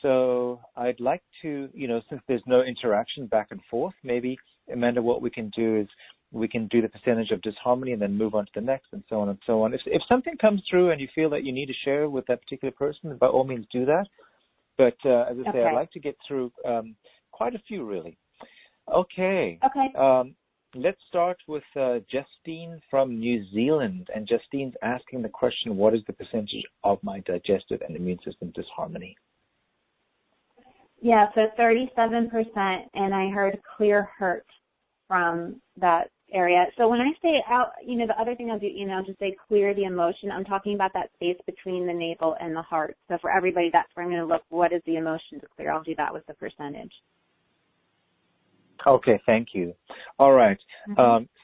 So I'd like to, since there's no interaction back and forth, maybe, Amanda, what we can do is we can do the percentage of disharmony and then move on to the next and so on and so on. If something comes through and you feel that you need to share with that particular person, by all means do that. But as I say, I'd like to get through quite a few, really. Okay. Let's start with Justine from New Zealand. And Justine's asking the question, what is the percentage of my digestive and immune system disharmony? Yeah, so 37%, and I heard clear hurt from that area. So when I say out, the other thing I'll do, I'll just say clear the emotion. I'm talking about that space between the navel and the heart. So for everybody, that's where I'm going to look, what is the emotion to clear? I'll do that with the percentage. Okay, thank you. All right.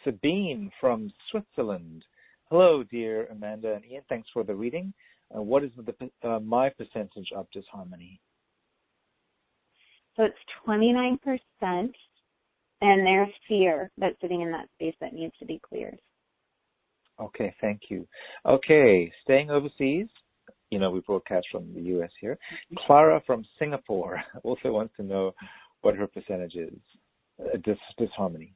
Sabine from Switzerland. Hello, dear Amanda and Ian. Thanks for the reading. What is my percentage of disharmony? So it's 29%, and there's fear that's sitting in that space that needs to be cleared. Okay, thank you. Okay, staying overseas, we broadcast from the U.S. here. Clara from Singapore also wants to know what her percentage is, disharmony.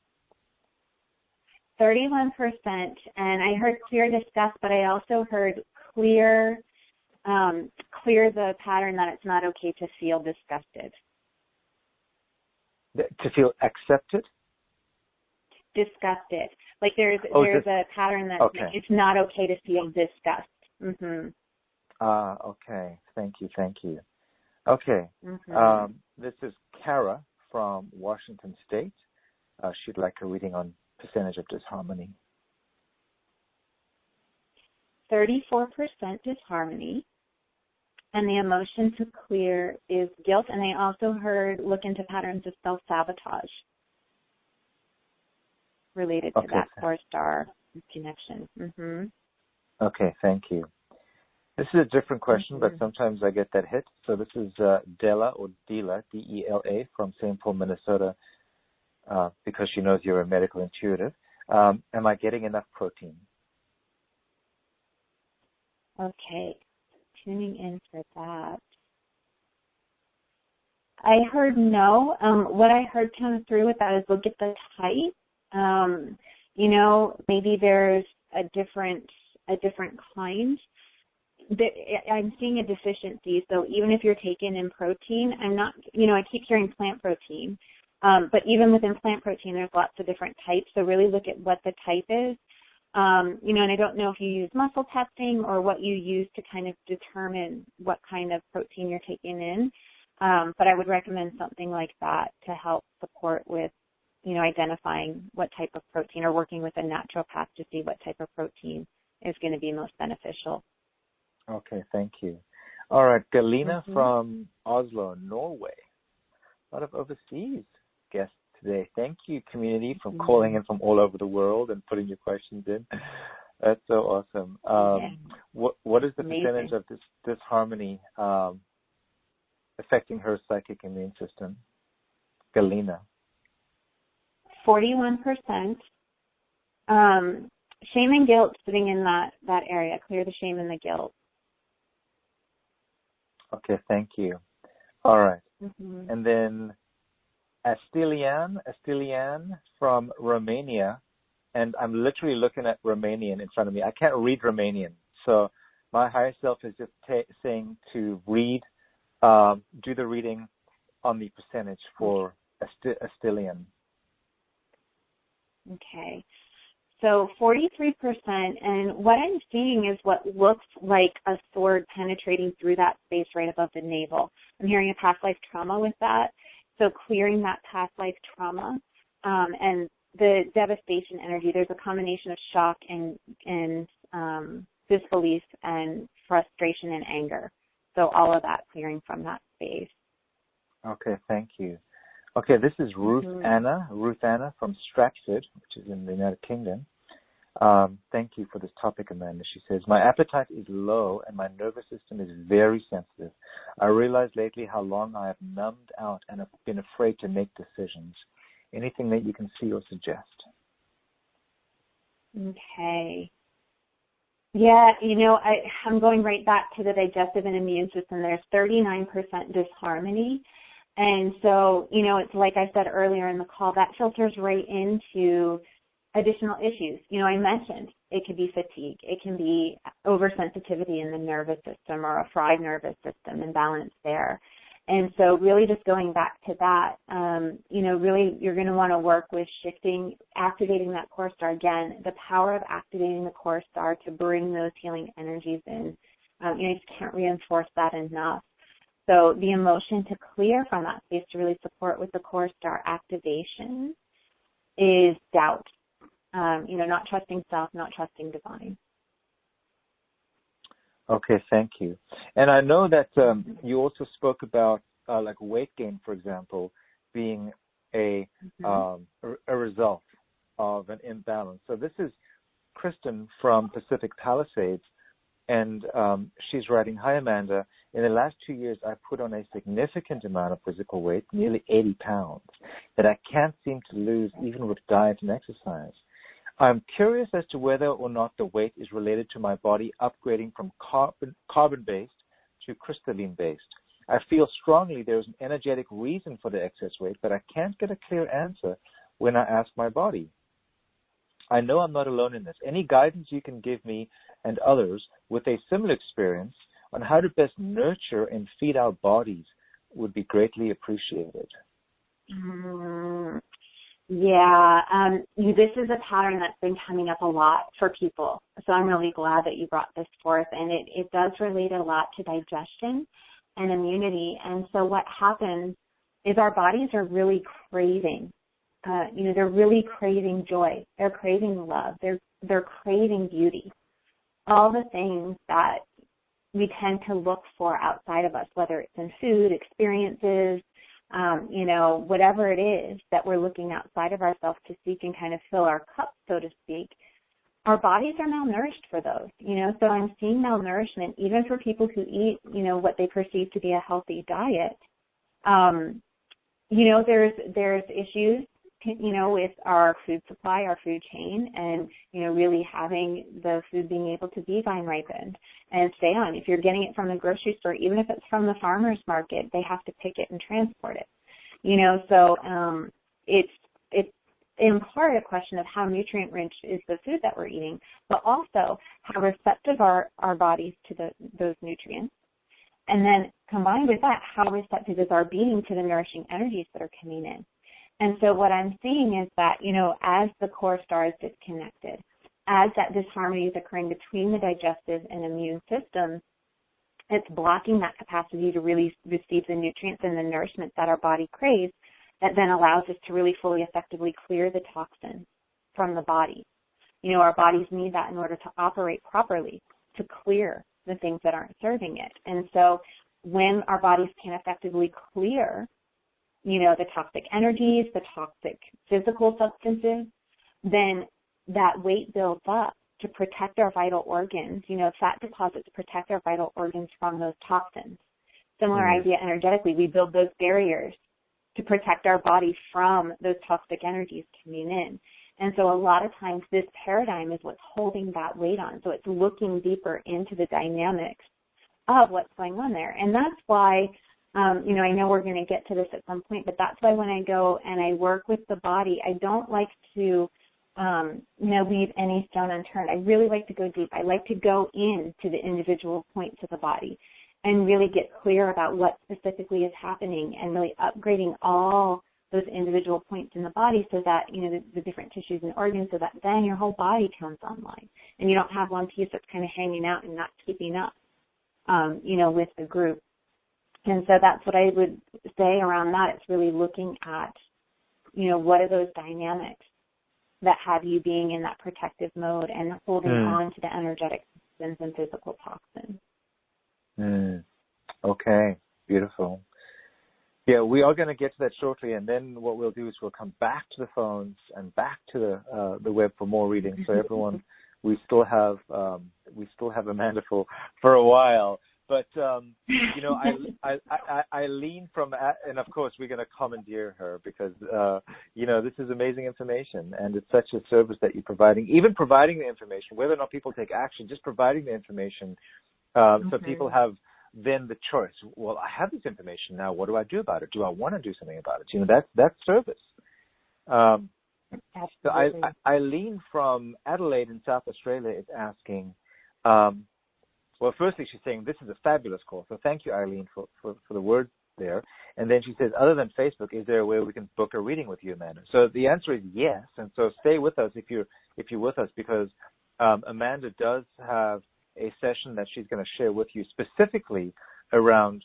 31%, and I heard clear disgust, but I also heard clear the pattern that it's not okay to feel disgusted. To feel accepted? Disgusted. Like there's a pattern that it's not okay to feel disgust. Okay. Thank you. Okay. This is Kara from Washington State. She'd like a reading on percentage of disharmony. 34% disharmony. And the emotion to clear is guilt. And I also heard look into patterns of self-sabotage related to that core star connection. Okay, thank you. This is a different question, but sometimes I get that hit. So this is Dela, or Dela, D-E-L-A, from St. Paul, Minnesota, because she knows you're a medical intuitive. Am I getting enough protein? Okay. Tuning in for that. I heard no. What I heard come through with that is look at the type. Maybe there's a different kind. I'm seeing a deficiency. So even if you're taking in protein, I'm not, I keep hearing plant protein. But even within plant protein, there's lots of different types. So really look at what the type is. And I don't know if you use muscle testing or what you use to kind of determine what kind of protein you're taking in. But I would recommend something like that to help support with, identifying what type of protein or working with a naturopath to see what type of protein is going to be most beneficial. Okay, thank you. All right, Galina from Oslo, Norway. A lot of overseas guests today. Thank you, community, for calling in from all over the world and putting your questions in. That's so awesome. What is the percentage of this disharmony affecting her psychic immune system? Galina. 41%. Shame and guilt sitting in that area. Clear the shame and the guilt. Okay, thank you. All right. And then Astilian from Romania, and I'm literally looking at Romanian in front of me. I can't read Romanian, so my higher self is just saying to read, do the reading on the percentage for Astilian. Okay. So 43%, and what I'm seeing is what looks like a sword penetrating through that space right above the navel. I'm hearing a past life trauma with that. So clearing that past life trauma and the devastation energy, there's a combination of shock and disbelief and frustration and anger. So all of that clearing from that space. Okay, thank you. Okay, this is Ruth Anna from Stratford, which is in the United Kingdom. Thank you for this topic, Amanda. She says, my appetite is low and my nervous system is very sensitive. I realized lately how long I have numbed out and have been afraid to make decisions. Anything that you can see or suggest? Okay. Yeah, I'm going right back to the digestive and immune system. There's 39% disharmony. And so, it's like I said earlier in the call, that filters right into additional issues. I mentioned it could be fatigue. It can be oversensitivity in the nervous system or a fried nervous system, imbalance there. And so really just going back to that, really you're going to want to work with activating that core star. Again, the power of activating the core star to bring those healing energies in. You just can't reinforce that enough. So the emotion to clear from that space to really support with the core star activation is doubt. Not trusting self, not trusting divine. Okay, thank you. And I know that you also spoke about like weight gain, for example, being a result of an imbalance. So this is Kristen from Pacific Palisades, and she's writing, hi, Amanda. In the last 2 years, I put on a significant amount of physical weight, nearly 80 pounds, that I can't seem to lose even with diet and exercise. I'm curious as to whether or not the weight is related to my body upgrading from carbon-based to crystalline-based. I feel strongly there's an energetic reason for the excess weight, but I can't get a clear answer when I ask my body. I know I'm not alone in this. Any guidance you can give me and others with a similar experience on how to best nurture and feed our bodies would be greatly appreciated. Yeah, this is a pattern that's been coming up a lot for people. So I'm really glad that you brought this forth. And it does relate a lot to digestion and immunity. And so what happens is our bodies are really craving. They're really craving joy. They're craving love. They're craving beauty. All the things that we tend to look for outside of us, whether it's in food, experiences, whatever it is that we're looking outside of ourselves to seek and kind of fill our cup, so to speak, our bodies are malnourished for those, so I'm seeing malnourishment even for people who eat, what they perceive to be a healthy diet. There's issues, with our food supply, our food chain, and, really having the food being able to be vine ripened and stay on. If you're getting it from the grocery store, even if it's from the farmer's market, they have to pick it and transport it. So it's in part a question of how nutrient-rich is the food that we're eating, but also how receptive are our bodies to those nutrients. And then combined with that, how receptive is our being to the nourishing energies that are coming in. And so what I'm seeing is that, as the core star is disconnected, as that disharmony is occurring between the digestive and immune systems, it's blocking that capacity to really receive the nutrients and the nourishment that our body craves, that then allows us to really fully effectively clear the toxins from the body. Our bodies need that in order to operate properly, to clear the things that aren't serving it. And so when our bodies can effectively clear, the toxic energies, the toxic physical substances, then that weight builds up to protect our vital organs. Fat deposits protect our vital organs from those toxins. Similar idea energetically, we build those barriers to protect our body from those toxic energies coming in. And so a lot of times this paradigm is what's holding that weight on. So it's looking deeper into the dynamics of what's going on there. And that's why, I know we're going to get to this at some point, but that's why when I go and I work with the body, I don't like to, leave any stone unturned. I really like to go deep. I like to go into the individual points of the body and really get clear about what specifically is happening and really upgrading all those individual points in the body so that, the different tissues and organs, so that then your whole body comes online and you don't have one piece that's kind of hanging out and not keeping up, with the group. And so that's what I would say around that. It's really looking at, what are those dynamics that have you being in that protective mode and holding on to the energetic toxins and physical toxins. Okay, beautiful. Yeah, we are going to get to that shortly, and then what we'll do is we'll come back to the phones and back to the web for more readings. So everyone, we still have Amanda for a while. But I lean from, and of course we're going to commandeer her because this is amazing information, and it's such a service that you're providing. Even providing the information, whether or not people take action, just providing the information, so people have then the choice. Well, I have this information now. What do I do about it? Do I want to do something about it? That's service. So Eileen from Adelaide in South Australia is asking. Well, firstly, she's saying this is a fabulous call. So thank you, Eileen, for the word there. And then she says, other than Facebook, is there a way we can book a reading with you, Amanda? So the answer is yes. And so stay with us if you're with us, because Amanda does have a session that she's going to share with you specifically around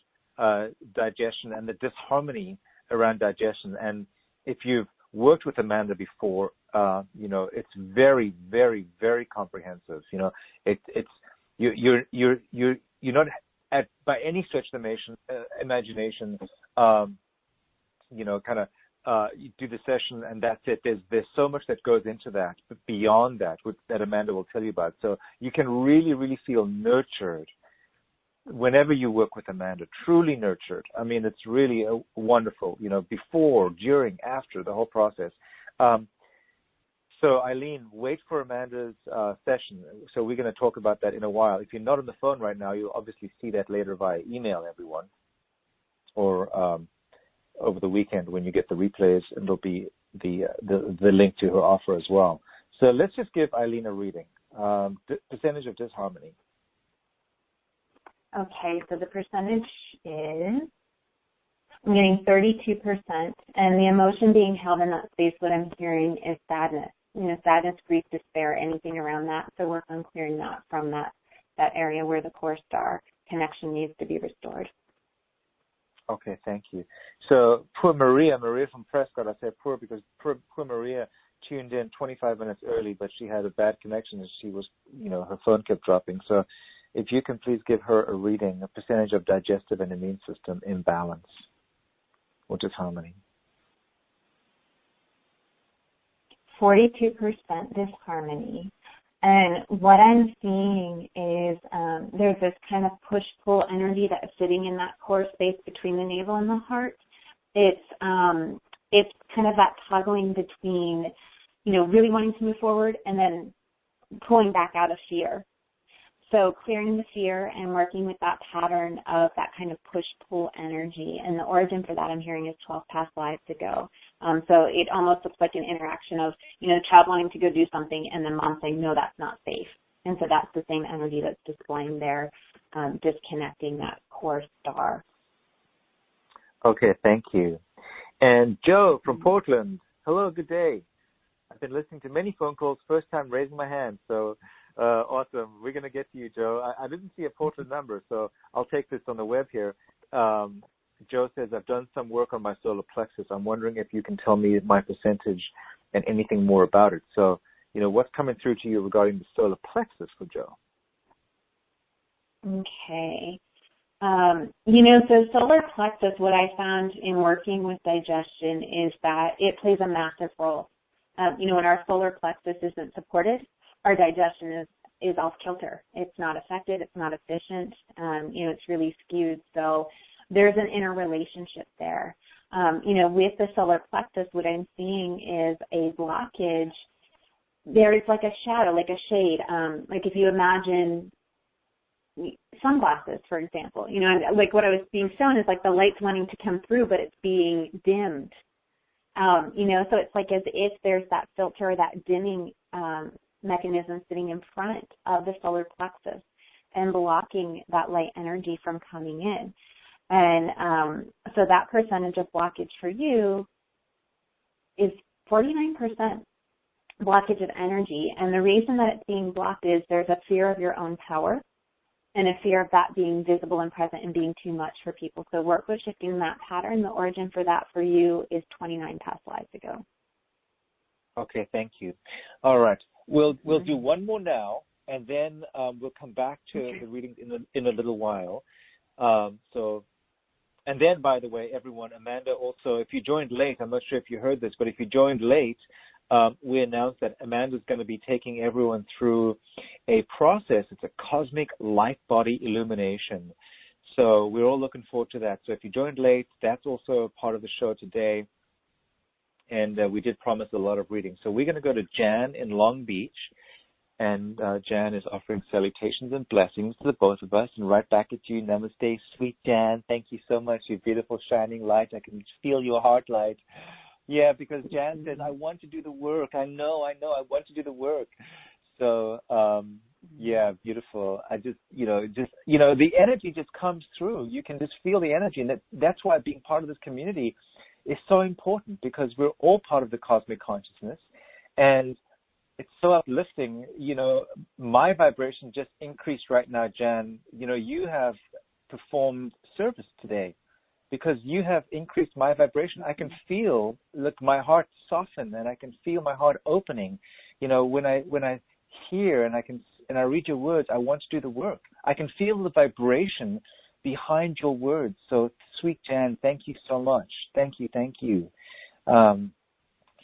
digestion and the disharmony around digestion. And if you've worked with Amanda before, it's very, very, very comprehensive. It's you're not by any stretch of the imagination, you do the session and that's it. There's so much that goes into that, but beyond that, that Amanda will tell you about. So you can really, really feel nurtured whenever you work with Amanda, truly nurtured. I mean, it's really wonderful, before, during, after, the whole process. So Eileen, wait for Amanda's session. So we're going to talk about that in a while. If you're not on the phone right now, you'll obviously see that later via email, everyone, or over the weekend when you get the replays, and there'll be the link to her offer as well. So let's just give Eileen a reading. Percentage of disharmony. Okay, so the percentage is, I'm getting 32%, and the emotion being held in that space, what I'm hearing is sadness. Sadness, grief, despair, anything around that. So work on clearing that from that area where the core star connection needs to be restored. Okay, thank you. So poor Maria from Prescott, I say poor because poor Maria tuned in 25 minutes early, but she had a bad connection and she was, her phone kept dropping. So if you can please give her a reading, a percentage of digestive and immune system imbalance or disharmony. 42% disharmony. And what I'm seeing is there's this kind of push-pull energy that's sitting in that core space between the navel and the heart. It's kind of that toggling between, really wanting to move forward and then pulling back out of fear. So clearing the fear and working with that pattern of that kind of push-pull energy. And the origin for that I'm hearing is 12 past lives ago, So it almost looks like an interaction of, the child wanting to go do something and then mom saying, no, that's not safe. And so that's the same energy that's displaying there, disconnecting that core star. Okay, thank you. And Joe from Portland. Hello, good day. I've been listening to many phone calls, first time raising my hand. So awesome. We're going to get to you, Joe. I didn't see a Portland number, so I'll take this on the web here. Joe says, I've done some work on my solar plexus. I'm wondering if you can tell me my percentage and anything more about it. So, what's coming through to you regarding the solar plexus for Joe? Okay. So solar plexus, what I found in working with digestion is that it plays a massive role. When our solar plexus isn't supported, our digestion is off kilter. It's not effective. It's not efficient. It's really skewed. So there's an interrelationship there. With the solar plexus, what I'm seeing is a blockage. There is like a shadow, like a shade. Like if you imagine sunglasses, for example, like what I was being shown is like the light's wanting to come through, but it's being dimmed. So it's like as if there's that filter, that dimming mechanism sitting in front of the solar plexus and blocking that light energy from coming in. And so that percentage of blockage for you is 49% blockage of energy. And the reason that it's being blocked is there's a fear of your own power and a fear of that being visible and present and being too much for people. So work with shifting that pattern. The origin for that for you is 29 past lives ago. Okay, thank you. All right. We'll do one more now, and then we'll come back to the readings in a little while. And then, by the way, everyone, Amanda also, if you joined late, I'm not sure if you heard this, but if you joined late, we announced that Amanda's going to be taking everyone through a process. It's a cosmic light body illumination. So we're all looking forward to that. So if you joined late, that's also a part of the show today. And we did promise a lot of readings. So we're going to go to Jan in Long Beach. And Jan is offering salutations and blessings to the both of us. And right back at you, namaste, sweet Jan. Thank you so much, you beautiful shining light. I can feel your heart light. Yeah, because Jan says, I want to do the work. I know, I want to do the work. So, yeah, beautiful. I just, the energy just comes through. You can just feel the energy. And that's why being part of this community is so important, because we're all part of the cosmic consciousness. And it's so uplifting. My vibration just increased right now, Jan. You have performed service today because you have increased my vibration. I can feel, my heart soften, and I can feel my heart opening. When I hear and I read your words, I want to do the work. I can feel the vibration behind your words. So, sweet Jan, thank you so much. Thank you.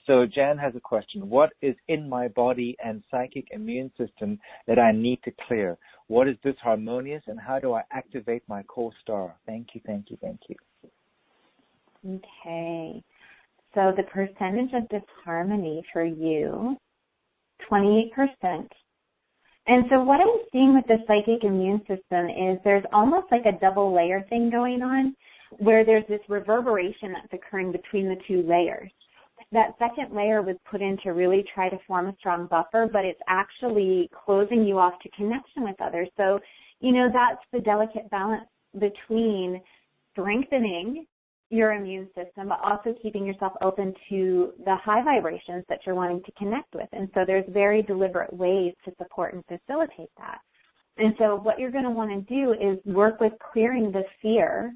So Jan has a question. What is in my body and psychic immune system that I need to clear? What is disharmonious, and how do I activate my core star? Thank you. Okay. So the percentage of disharmony for you, 28%. And so what I'm seeing with the psychic immune system is there's almost like a double layer thing going on, where there's this reverberation that's occurring between the two layers. That second layer was put in to really try to form a strong buffer, but it's actually closing you off to connection with others. So, that's the delicate balance between strengthening your immune system, but also keeping yourself open to the high vibrations that you're wanting to connect with. And so there's very deliberate ways to support and facilitate that. And so what you're going to want to do is work with clearing the fear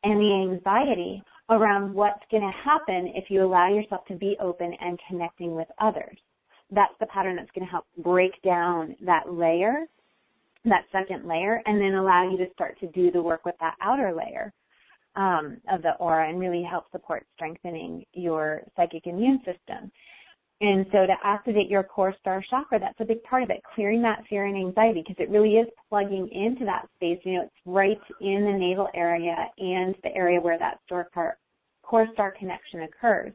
and the anxiety around what's going to happen if you allow yourself to be open and connecting with others. That's the pattern that's going to help break down that layer, that second layer, and then allow you to start to do the work with that outer layer of the aura, and really help support strengthening your psychic immune system. And so to activate your core star chakra, that's a big part of it, clearing that fear and anxiety, because it really is plugging into that space. It's right in the navel area and the area where that core star connection occurs.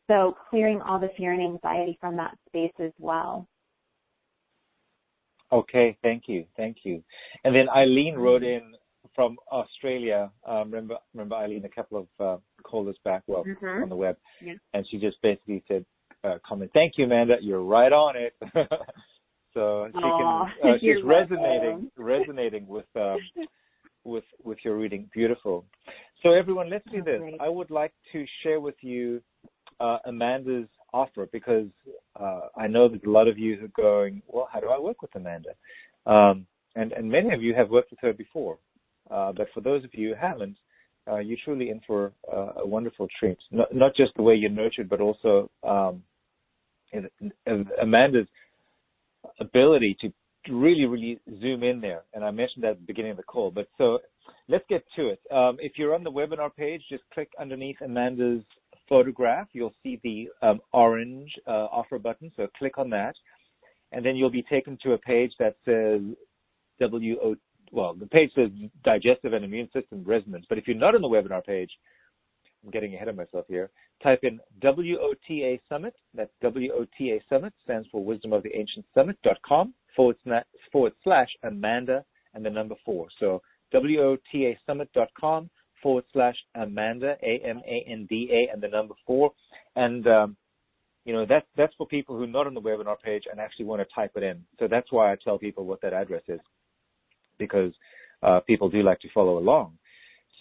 So clearing all the fear and anxiety from that space as well. Okay, thank you. And then Eileen wrote in from Australia. Remember Eileen a couple of called us back, well, Mm-hmm. on the web, Yeah. and she just basically said, comment, thank you, Amanda, you're right on it. So she's resonating with your reading. Beautiful. So everyone, let's do this. Great. I would like to share with you Amanda's offer, because I know that a lot of you are going, well, how do I work with Amanda? And many of you have worked with her before. But for those of you who haven't, you're truly in for a wonderful treat. Not just the way you're nurtured, but also Amanda's ability to really, really zoom in there. And I mentioned that at the beginning of the call. But so let's get to it. If you're on the webinar page, just click underneath Amanda's photograph. You'll see the orange offer button. So click on that. And then you'll be taken to a page that says the page says Digestive and Immune System Resonance. But if you're not on the webinar page, I'm getting ahead of myself here, type in WOTA Summit. That's WOTA Summit, stands for Wisdom of the Ancient Summit.com / Amanda and the number 4. So WOTA Summit.com / Amanda, AMANDA, and the number 4. And, that's for people who are not on the webinar page and actually want to type it in. So that's why I tell people what that address is, because people do like to follow along.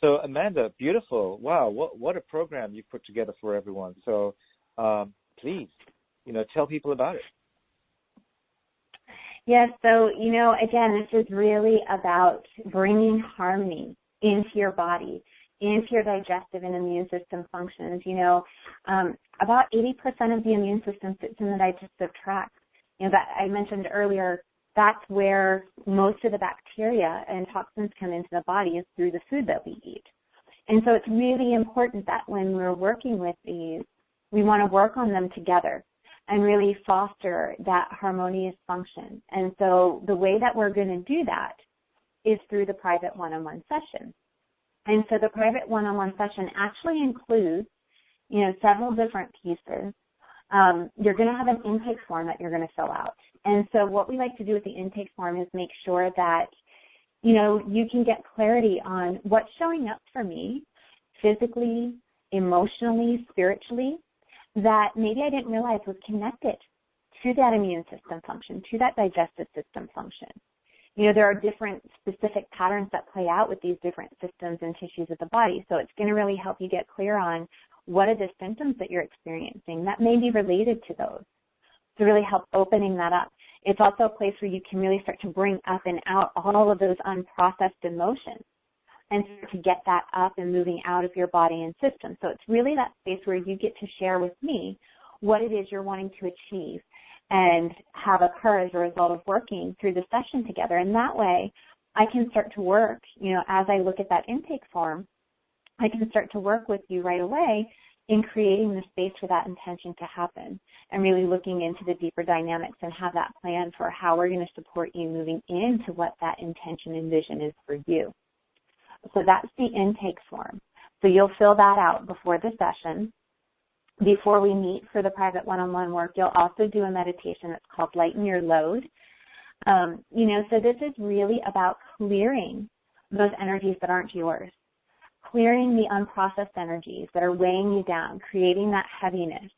So Amanda, beautiful. Wow, what a program you've put together for everyone. So please, tell people about it. Yes, so, again, this is really about bringing harmony into your body, into your digestive and immune system functions. About 80% of the immune system sits in the digestive tract. That I mentioned earlier, that's where most of the bacteria and toxins come into the body, is through the food that we eat. And so it's really important that when we're working with these, we want to work on them together and really foster that harmonious function. And so the way that we're going to do that is through the private one-on-one session. And so the private one-on-one session actually includes, several different pieces. You're going to have an intake form that you're going to fill out. And so what we like to do with the intake form is make sure that, you can get clarity on what's showing up for me physically, emotionally, spiritually, that maybe I didn't realize was connected to that immune system function, to that digestive system function. There are different specific patterns that play out with these different systems and tissues of the body. So it's going to really help you get clear on what are the symptoms that you're experiencing that may be related to those, to really help opening that up. It's also a place where you can really start to bring up and out all of those unprocessed emotions and to get that up and moving out of your body and system. So it's really that space where you get to share with me what it is you're wanting to achieve and have occur as a result of working through the session together. And that way I can start to work, as I look at that intake form, I can start to work with you right away in creating the space for that intention to happen and really looking into the deeper dynamics and have that plan for how we're going to support you moving into what that intention and vision is for you. So that's the intake form. So you'll fill that out before the session. Before we meet for the private one-on-one work, you'll also do a meditation that's called Lighten Your Load. So this is really about clearing those energies that aren't yours, clearing the unprocessed energies that are weighing you down, creating that heaviness,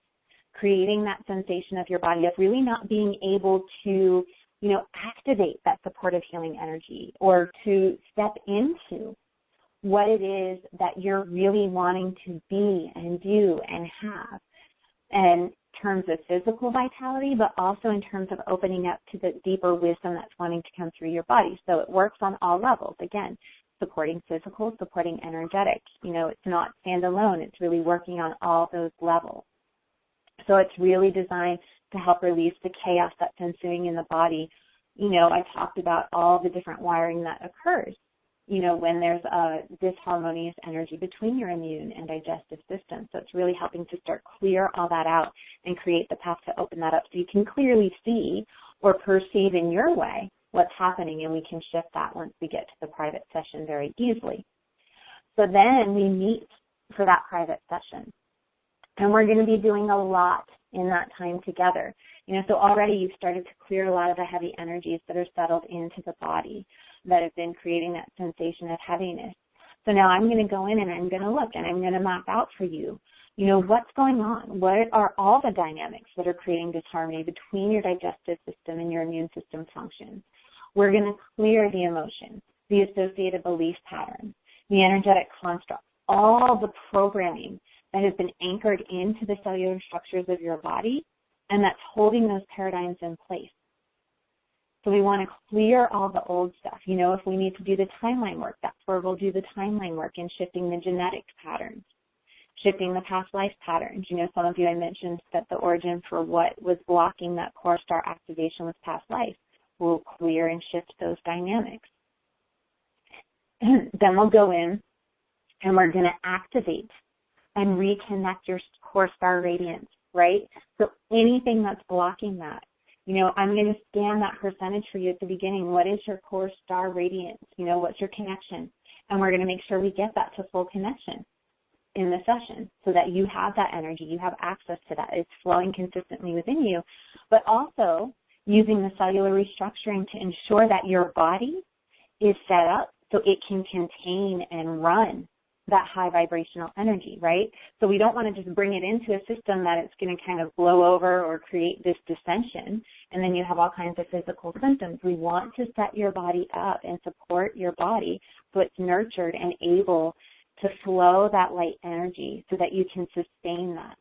creating that sensation of your body of really not being able to, activate that supportive healing energy or to step into what it is that you're really wanting to be and do and have in terms of physical vitality, but also in terms of opening up to the deeper wisdom that's wanting to come through your body. So it works on all levels. Again, supporting physical, supporting energetic. It's not standalone. It's really working on all those levels. So it's really designed to help release the chaos that's ensuing in the body. I talked about all the different wiring that occurs, when there's a disharmonious energy between your immune and digestive system. So it's really helping to start clear all that out and create the path to open that up so you can clearly see or perceive in your way what's happening, and we can shift that once we get to the private session very easily. So then we meet for that private session, and we're going to be doing a lot in that time together. So already you've started to clear a lot of the heavy energies that are settled into the body that have been creating that sensation of heaviness. So now I'm going to go in and I'm going to look and I'm going to map out for you, you know, what's going on? What are all the dynamics that are creating disharmony between your digestive system and your immune system functions? We're going to clear the emotions, the associated belief patterns, the energetic constructs, all the programming that has been anchored into the cellular structures of your body, and that's holding those paradigms in place. So we want to clear all the old stuff. You know, if we need to do the timeline work, that's where we'll do the timeline work and shifting the genetic patterns, shifting the past life patterns. You know, some of you, I mentioned that the origin for what was blocking that core star activation was past life. We'll clear and shift those dynamics. Then we'll go in and we're going to activate and reconnect your core star radiance, right? So anything that's blocking that, you know, I'm going to scan that percentage for you at the beginning. What is your core star radiance? You know, what's your connection? And we're going to make sure we get that to full connection in the session so that you have that energy, you have access to that. It's flowing consistently within you, but also using the cellular restructuring to ensure that your body is set up so it can contain and run that high vibrational energy, right? So we don't want to just bring it into a system that it's going to kind of blow over or create this dissension, and then you have all kinds of physical symptoms. We want to set your body up and support your body so it's nurtured and able to flow that light energy so that you can sustain that.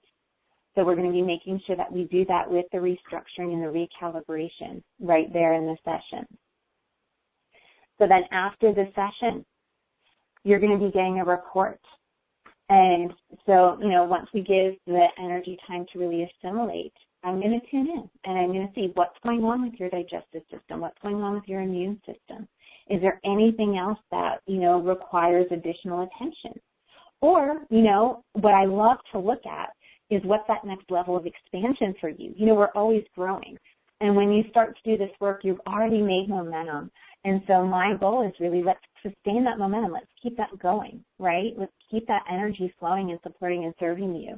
So we're going to be making sure that we do that with the restructuring and the recalibration right there in the session. So then after the session, you're going to be getting a report. And so, you know, once we give the energy time to really assimilate, I'm going to tune in and I'm going to see what's going on with your digestive system, what's going on with your immune system. Is there anything else that, you know, requires additional attention? Or, you know, what I love to look at is what's that next level of expansion for you. You know, we're always growing. And when you start to do this work, you've already made momentum. And so my goal is really, let's sustain that momentum. Let's keep that going, right? Let's keep that energy flowing and supporting and serving you.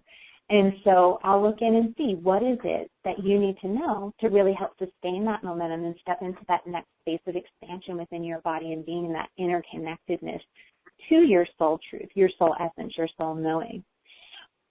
And so I'll look in and see what is it that you need to know to really help sustain that momentum and step into that next space of expansion within your body and being in that interconnectedness to your soul truth, your soul essence, your soul knowing.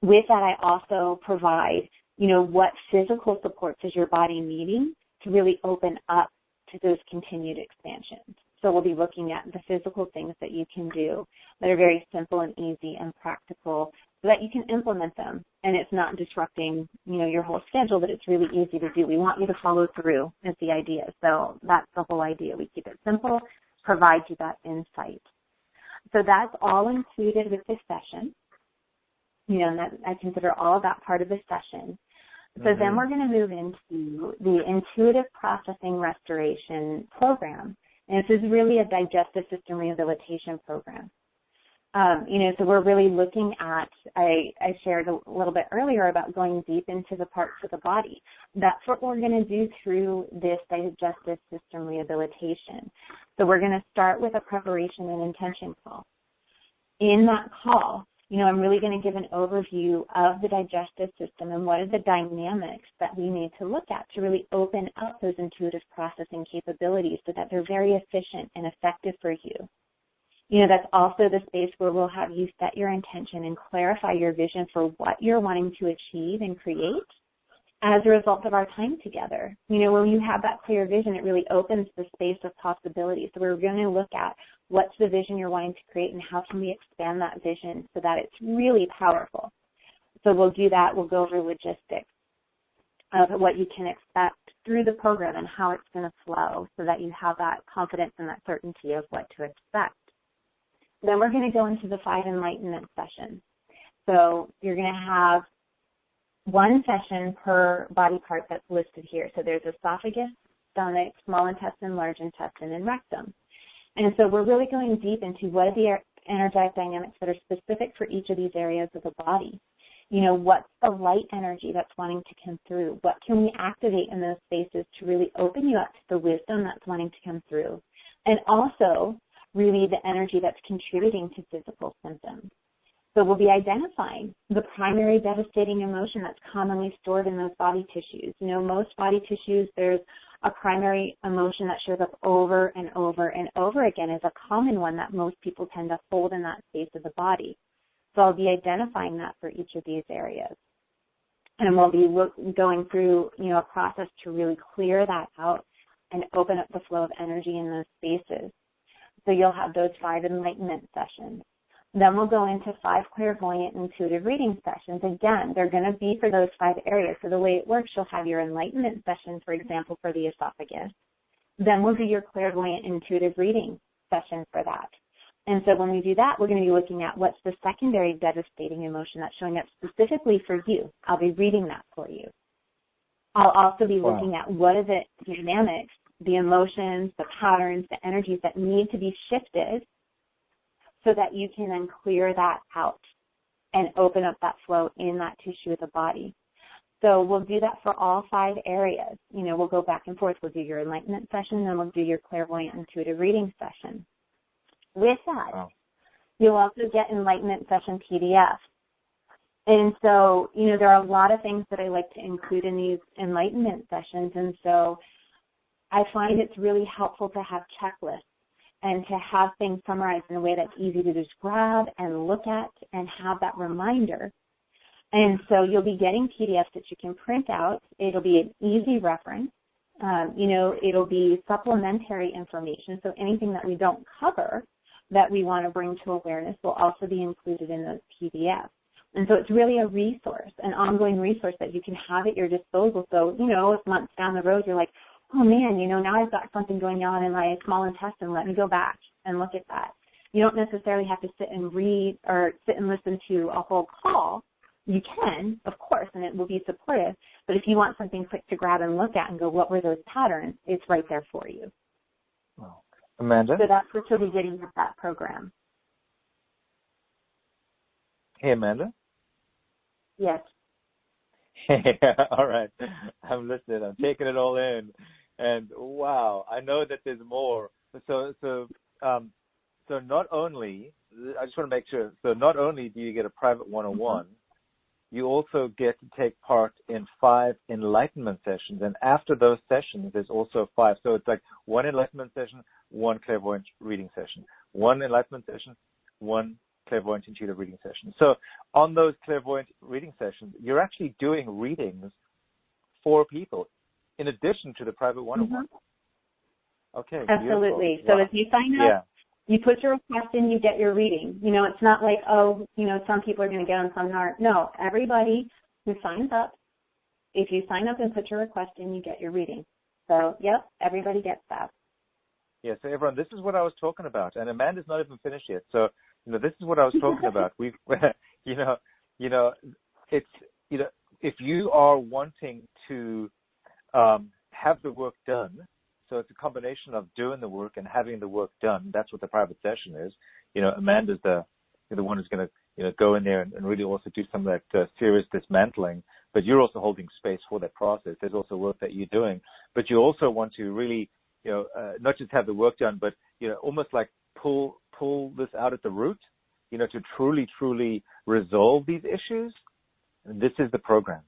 With that, I also provide, you know, what physical supports is your body needing to really open up to those continued expansions. So we'll be looking at the physical things that you can do that are very simple and easy and practical so that you can implement them and it's not disrupting, you know, your whole schedule, but it's really easy to do. We want you to follow through is the idea. So that's the whole idea. We keep it simple, provide you that insight. So that's all included with this session. You know, and that, I consider all of that part of the session. So then we're going to move into the Intuitive Processing Restoration Program. And this is really a digestive system rehabilitation program. You know, so we're really looking at, I shared a little bit earlier about going deep into the parts of the body. That's what we're going to do through this digestive system rehabilitation. So we're going to start with a preparation and intention call. In that call, you know, I'm really going to give an overview of the digestive system and what are the dynamics that we need to look at to really open up those intuitive processing capabilities so that they're very efficient and effective for you. You know, that's also the space where we'll have you set your intention and clarify your vision for what you're wanting to achieve and create as a result of our time together. You know, when you have that clear vision, it really opens the space of possibilities. So we're going to look at what's the vision you're wanting to create and how can we expand that vision so that it's really powerful. So we'll do that. We'll go over logistics of what you can expect through the program and how it's going to flow so that you have that confidence and that certainty of what to expect. Then we're going to go into the 5 Enlightenment sessions. So you're going to have one session per body part that's listed here. So there's esophagus, stomach, small intestine, large intestine, and rectum. And so we're really going deep into what are the energetic dynamics that are specific for each of these areas of the body. You know, what's the light energy that's wanting to come through? What can we activate in those spaces to really open you up to the wisdom that's wanting to come through? And also, really the energy that's contributing to physical symptoms. So we'll be identifying the primary devastating emotion that's commonly stored in those body tissues. You know, most body tissues, there's A primary emotion that shows up over and over and over again is a common one that most people tend to hold in that space of the body. So I'll be identifying that for each of these areas. And we'll be going through, a process to really clear that out and open up the flow of energy in those spaces. So you'll have those 5 enlightenment sessions. Then we'll go into 5 clairvoyant intuitive reading sessions. Again, they're going to be for those 5 areas. So the way it works, you'll have your enlightenment session, for example, for the esophagus. Then we'll do your clairvoyant intuitive reading session for that. And so when we do that, we're going to be looking at what's the secondary devastating emotion that's showing up specifically for you. I'll be reading that for you. I'll also be looking at what are the dynamics, the emotions, the patterns, the energies that need to be shifted so that you can then clear that out and open up that flow in that tissue of the body. So we'll do that for all 5 areas. We'll go back and forth. We'll do your enlightenment session, then we'll do your clairvoyant intuitive reading session. With that, you'll also get enlightenment session PDF. And so, there are a lot of things that I like to include in these enlightenment sessions. And so I find it's really helpful to have checklists and to have things summarized in a way that's easy to just grab and look at and have that reminder. And so you'll be getting PDFs that you can print out. It'll be an easy reference. It'll be supplementary information. So anything that we don't cover that we want to bring to awareness will also be included in those PDFs. And so it's really a resource, an ongoing resource that you can have at your disposal. So, if months down the road you're like, oh man, now I've got something going on in my small intestine, let me go back and look at that. You don't necessarily have to sit and read or sit and listen to a whole call. You can, of course, and it will be supportive. But if you want something quick to grab and look at and go, what were those patterns, it's right there for you. Wow. Amanda? So that's what you'll be getting with that program. Hey, Amanda? Yes. All right. I'm listening. I'm taking it all in. And wow, I know that there's more. So not only, I just want to make sure, so not only do you get a private one-on-one, you also get to take part in 5 enlightenment sessions. And after those sessions, there's also 5. So it's like 1 enlightenment session, 1 clairvoyant reading session, 1 enlightenment session, 1 clairvoyant intuitive reading session. So on those clairvoyant reading sessions, you're actually doing readings for people in addition to the private one-on-one. Okay. Absolutely. Beautiful. So if you sign up, you put your request in, you get your reading. It's not like, some people are going to get them, some aren't. No, everybody who signs up, if you sign up and put your request in, you get your reading. So, yep, everybody gets that. Yeah, so everyone, this is what I was talking about. And Amanda's not even finished yet. So, this is what I was talking about. We've, it's, if you are wanting to have the work done, so it's a combination of doing the work and having the work done. That's what the private session is. Amanda's the one who's going to go in there and really also do some of that serious dismantling. But you're also holding space for that process. There's also work that you're doing. But you also want to really, not just have the work done, but almost like pull this out at the root. To truly resolve these issues. And this is the program.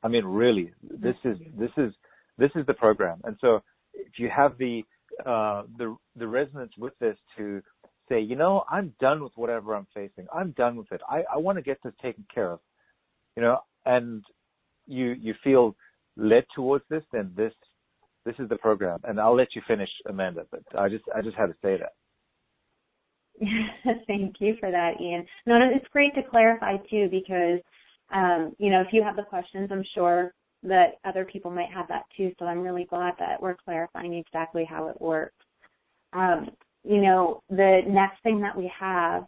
I mean, really, this is the program. And so, if you have the resonance with this to say, I'm done with whatever I'm facing. I'm done with it. I want to get this taken care of, and you feel led towards this, then this is the program. And I'll let you finish, Amanda, but I just had to say that. Thank you for that, Ian. No, it's great to clarify too, because, if you have the questions, I'm sure that other people might have that too. So I'm really glad that we're clarifying exactly how it works. The next thing that we have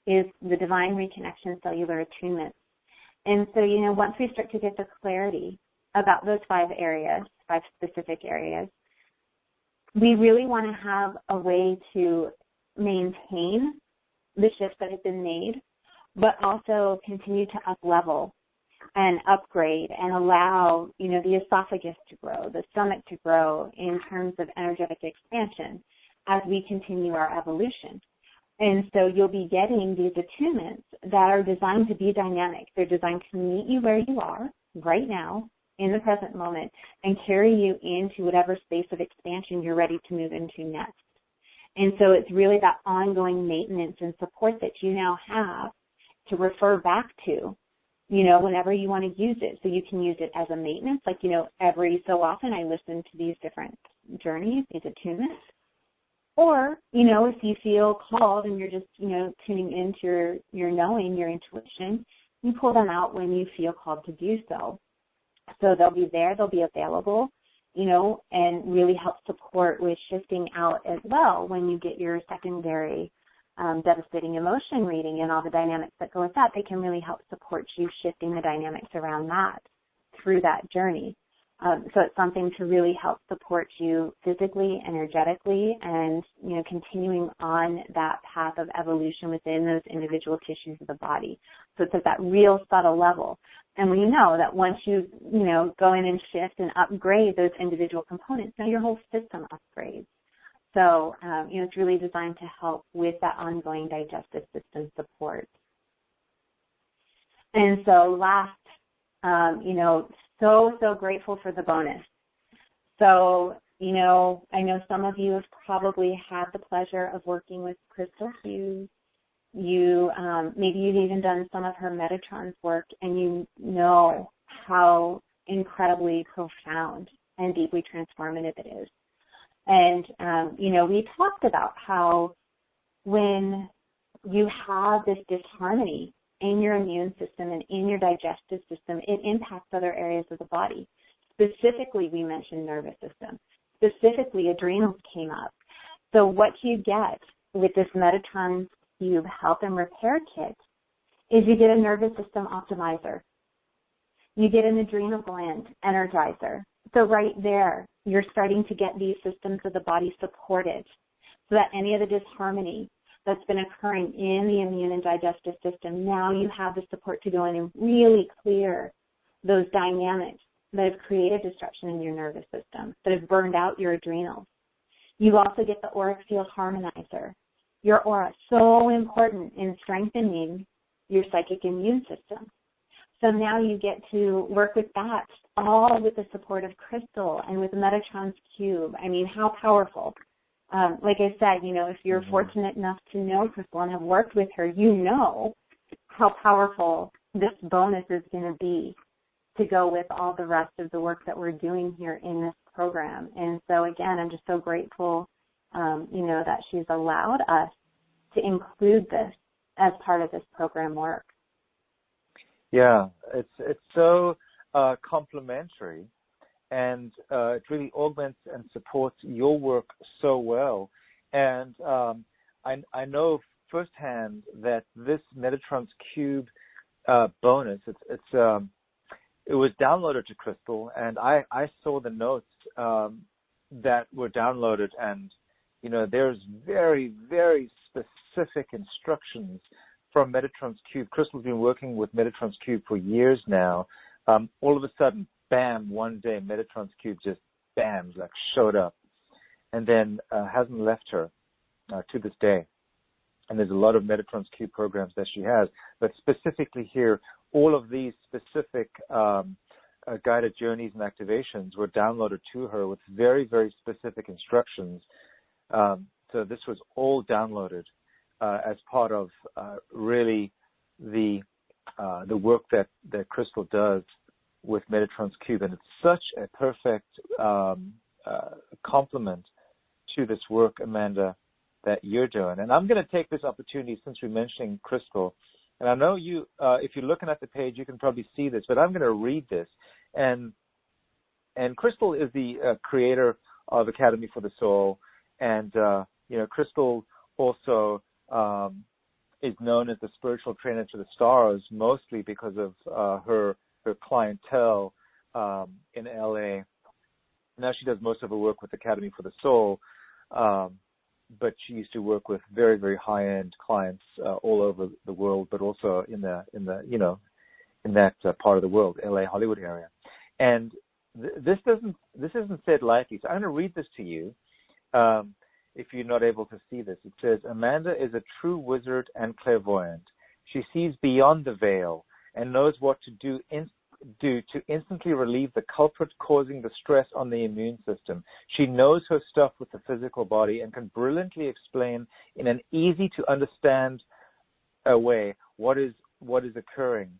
is the Divine Reconnection Cellular Attunement. And so, once we start to get the clarity about those 5 specific areas, we really want to have a way to maintain the shifts that have been made, but also continue to up-level and upgrade and allow, the esophagus to grow, the stomach to grow in terms of energetic expansion as we continue our evolution. And so you'll be getting these attunements that are designed to be dynamic. They're designed to meet you where you are right now in the present moment and carry you into whatever space of expansion you're ready to move into next. And so it's really that ongoing maintenance and support that you now have to refer back to, whenever you want to use it. So you can use it as a maintenance, like, every so often I listen to these different journeys, these attunements. Or, if you feel called and you're just, tuning into your knowing, your intuition, you pull them out when you feel called to do so. So they'll be there, they'll be available, and really help support with shifting out as well when you get your secondary devastating emotion reading and all the dynamics that go with that. They can really help support you shifting the dynamics around that through that journey. So it's something to really help support you physically, energetically, and, continuing on that path of evolution within those individual tissues of the body. So it's at that real subtle level. And we know that once you, go in and shift and upgrade those individual components, now your whole system upgrades. So, it's really designed to help with that ongoing digestive system support. And so last, so grateful for the bonus. So, I know some of you have probably had the pleasure of working with Crystal Hughes. Maybe you've even done some of her Metatron's work, and you know how incredibly profound and deeply transformative it is. And, we talked about how when you have this disharmony in your immune system and in your digestive system, it impacts other areas of the body. Specifically, we mentioned nervous system. Specifically, adrenals came up. So what you get with this Metatron Cube Health and Repair Kit is you get a nervous system optimizer. You get an adrenal gland energizer. So right there, you're starting to get these systems of the body supported so that any of the disharmony that's been occurring in the immune and digestive system, now you have the support to go in and really clear those dynamics that have created disruption in your nervous system, that have burned out your adrenals. You also get the auric field harmonizer. Your aura, so important in strengthening your psychic immune system. So now you get to work with that, all with the support of Crystal and with Metatron's Cube. I mean, how powerful. Like I said, if you're fortunate enough to know Crystal and have worked with her, you know how powerful this bonus is going to be to go with all the rest of the work that we're doing here in this program. And so, again, I'm just so grateful, that she's allowed us to include this as part of this program work. Yeah, it's so complementary, and it really augments and supports your work so well. And I know firsthand that this Metatron's Cube bonus, it was downloaded to Crystal, and I saw the notes that were downloaded, and there's very, very specific instructions from Metatron's Cube. Crystal's been working with Metatron's Cube for years now. All of a sudden, bam, one day Metatron's Cube just bam, showed up, and then hasn't left her to this day. And there's a lot of Metatron's Cube programs that she has, but specifically here, all of these specific guided journeys and activations were downloaded to her with very, very specific instructions. So this was all downloaded as part of really the work that Crystal does with Metatron's Cube, and it's such a perfect complement to this work, Amanda, that you're doing. And I'm going to take this opportunity, since we're mentioning Crystal, and I know you, if you're looking at the page, you can probably see this, but I'm going to read this. And Crystal is the creator of Academy for the Soul, and Crystal also is known as the spiritual trainer to the stars, mostly because of her clientele in LA. Now she does most of her work with Academy for the Soul, but she used to work with very, very high-end clients all over the world, but also in that part of the world, LA, Hollywood area. And this isn't said lightly. So I'm going to read this to you. If you're not able to see this, it says, Amanda is a true wizard and clairvoyant. She sees beyond the veil and knows what to do do to instantly relieve the culprit causing the stress on the immune system. She knows her stuff with the physical body and can brilliantly explain in an easy-to-understand way what is occurring,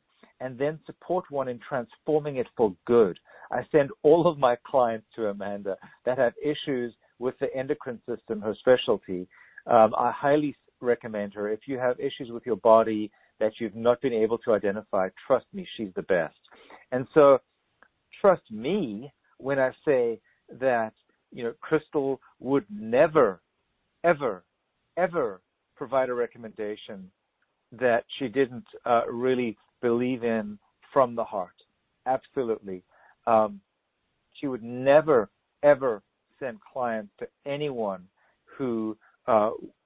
and then support one in transforming it for good. I send all of my clients to Amanda that have issues with the endocrine system, her specialty. I highly recommend her. If you have issues with your body that you've not been able to identify, trust me, she's the best. And so trust me when I say that, Crystal would never, ever, ever provide a recommendation that she didn't really believe in from the heart. Absolutely. She would never, ever send clients to anyone who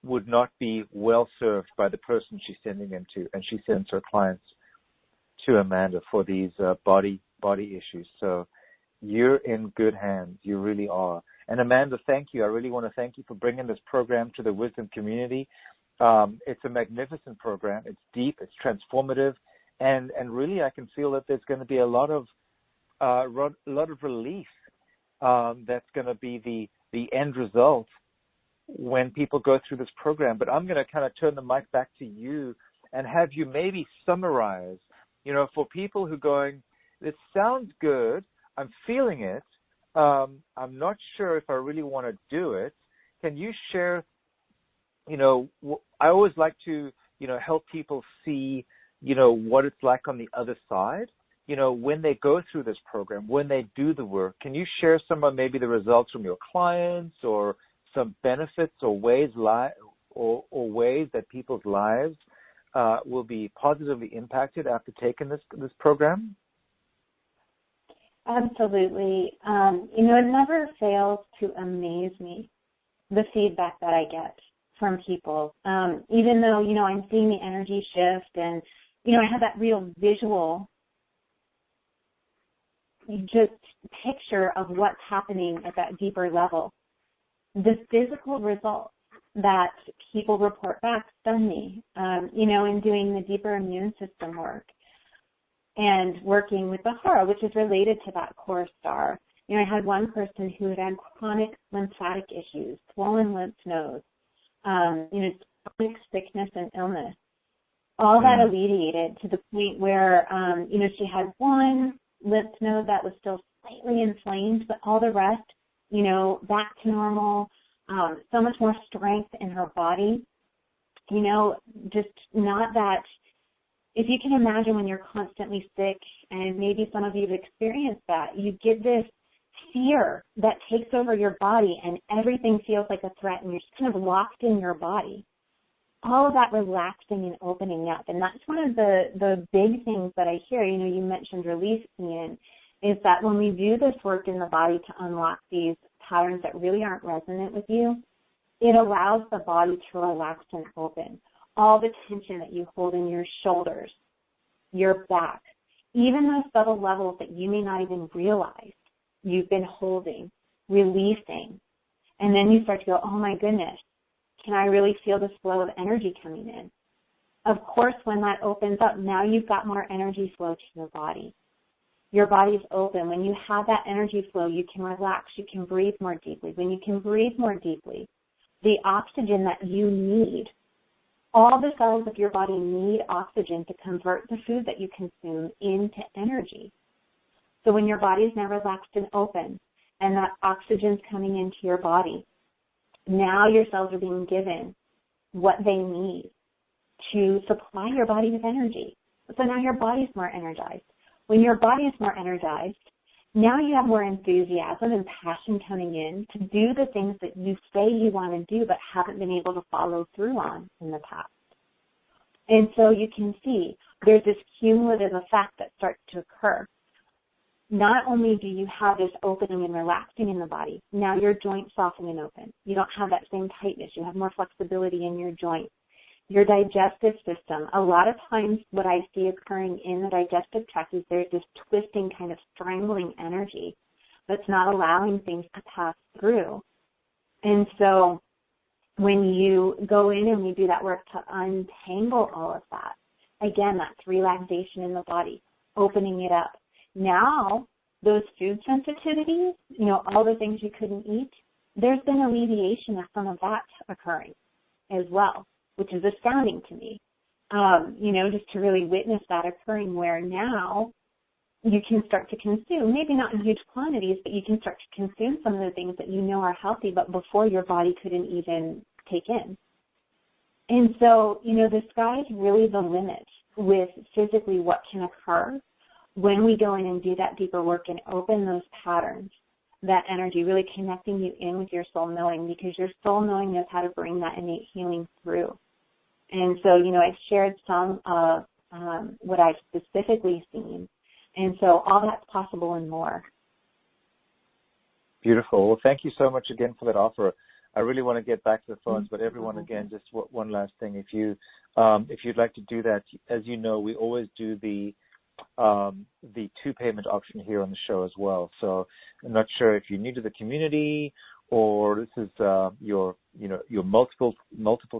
would not be well served by the person she's sending them to, and she sends her clients to Amanda for these body issues. So you're in good hands. You really are. And Amanda, thank you. I really want to thank you for bringing this program to the Wisdom community. It's a magnificent program. It's deep. It's transformative, and really I can feel that there's going to be a lot of relief. That's going to be the end result when people go through this program. But I'm going to kind of turn the mic back to you and have you maybe summarize, for people who are going, this sounds good, I'm feeling it, I'm not sure if I really want to do it. Can you share, I always like to, help people see, what it's like on the other side, when they go through this program, when they do the work. Can you share some of maybe the results from your clients or some benefits or ways ways that people's lives will be positively impacted after taking this program? Absolutely. It never fails to amaze me, the feedback that I get from people. Even though, I'm seeing the energy shift and, I have that real visual just picture of what's happening at that deeper level. The physical results that people report back stun me, in doing the deeper immune system work and working with the HARA, which is related to that core star. I had one person who had chronic lymphatic issues, swollen lymph nodes, chronic sickness and illness. All that alleviated to the point where, she had one lymph node that was still slightly inflamed, but all the rest, back to normal, so much more strength in her body, just not that. If you can imagine when you're constantly sick, and maybe some of you have experienced that, you get this fear that takes over your body and everything feels like a threat and you're just kind of locked in your body. All of that relaxing and opening up. And that's one of the big things that I hear, you mentioned release, Ian, is that when we do this work in the body to unlock these patterns that really aren't resonant with you, it allows the body to relax and open. All the tension that you hold in your shoulders, your back, even those subtle levels that you may not even realize you've been holding, releasing. And then you start to go, oh my goodness, can I really feel this flow of energy coming in? Of course, when that opens up, now you've got more energy flow to your body. Your body's open. When you have that energy flow, you can relax, you can breathe more deeply. When you can breathe more deeply, the oxygen that you need, all the cells of your body need oxygen to convert the food that you consume into energy. So when your body is now relaxed and open and that oxygen's coming into your body, now your cells are being given what they need to supply your body with energy. So now your body's more energized. When your body is more energized, now you have more enthusiasm and passion coming in to do the things that you say you want to do but haven't been able to follow through on in the past. And so you can see there's this cumulative effect that starts to occur. Not only do you have this opening and relaxing in the body, now your joints soften and open. You don't have that same tightness. You have more flexibility in your joints. Your digestive system, a lot of times what I see occurring in the digestive tract is there's this twisting kind of strangling energy that's not allowing things to pass through. And so when you go in and you do that work to untangle all of that, again, that's relaxation in the body, opening it up. Now, those food sensitivities, all the things you couldn't eat, there's been alleviation of some of that occurring as well, which is astounding to me. Just to really witness that occurring, where now you can start to consume, maybe not in huge quantities, but you can start to consume some of the things that are healthy, but before your body couldn't even take in. And so, the sky's really the limit with physically what can occur when we go in and do that deeper work and open those patterns, that energy, really connecting you in with your soul knowing, because your soul knowing knows how to bring that innate healing through. And so, I've shared some of what I've specifically seen. And so all that's possible and more. Beautiful. Well, thank you so much again for that offer. I really want to get back to the phones, but everyone, again, just one last thing. If you'd like to do that, as you know, we always do the 2-payment option here on the show as well. So I'm not sure if you're new to the community or this is your multiple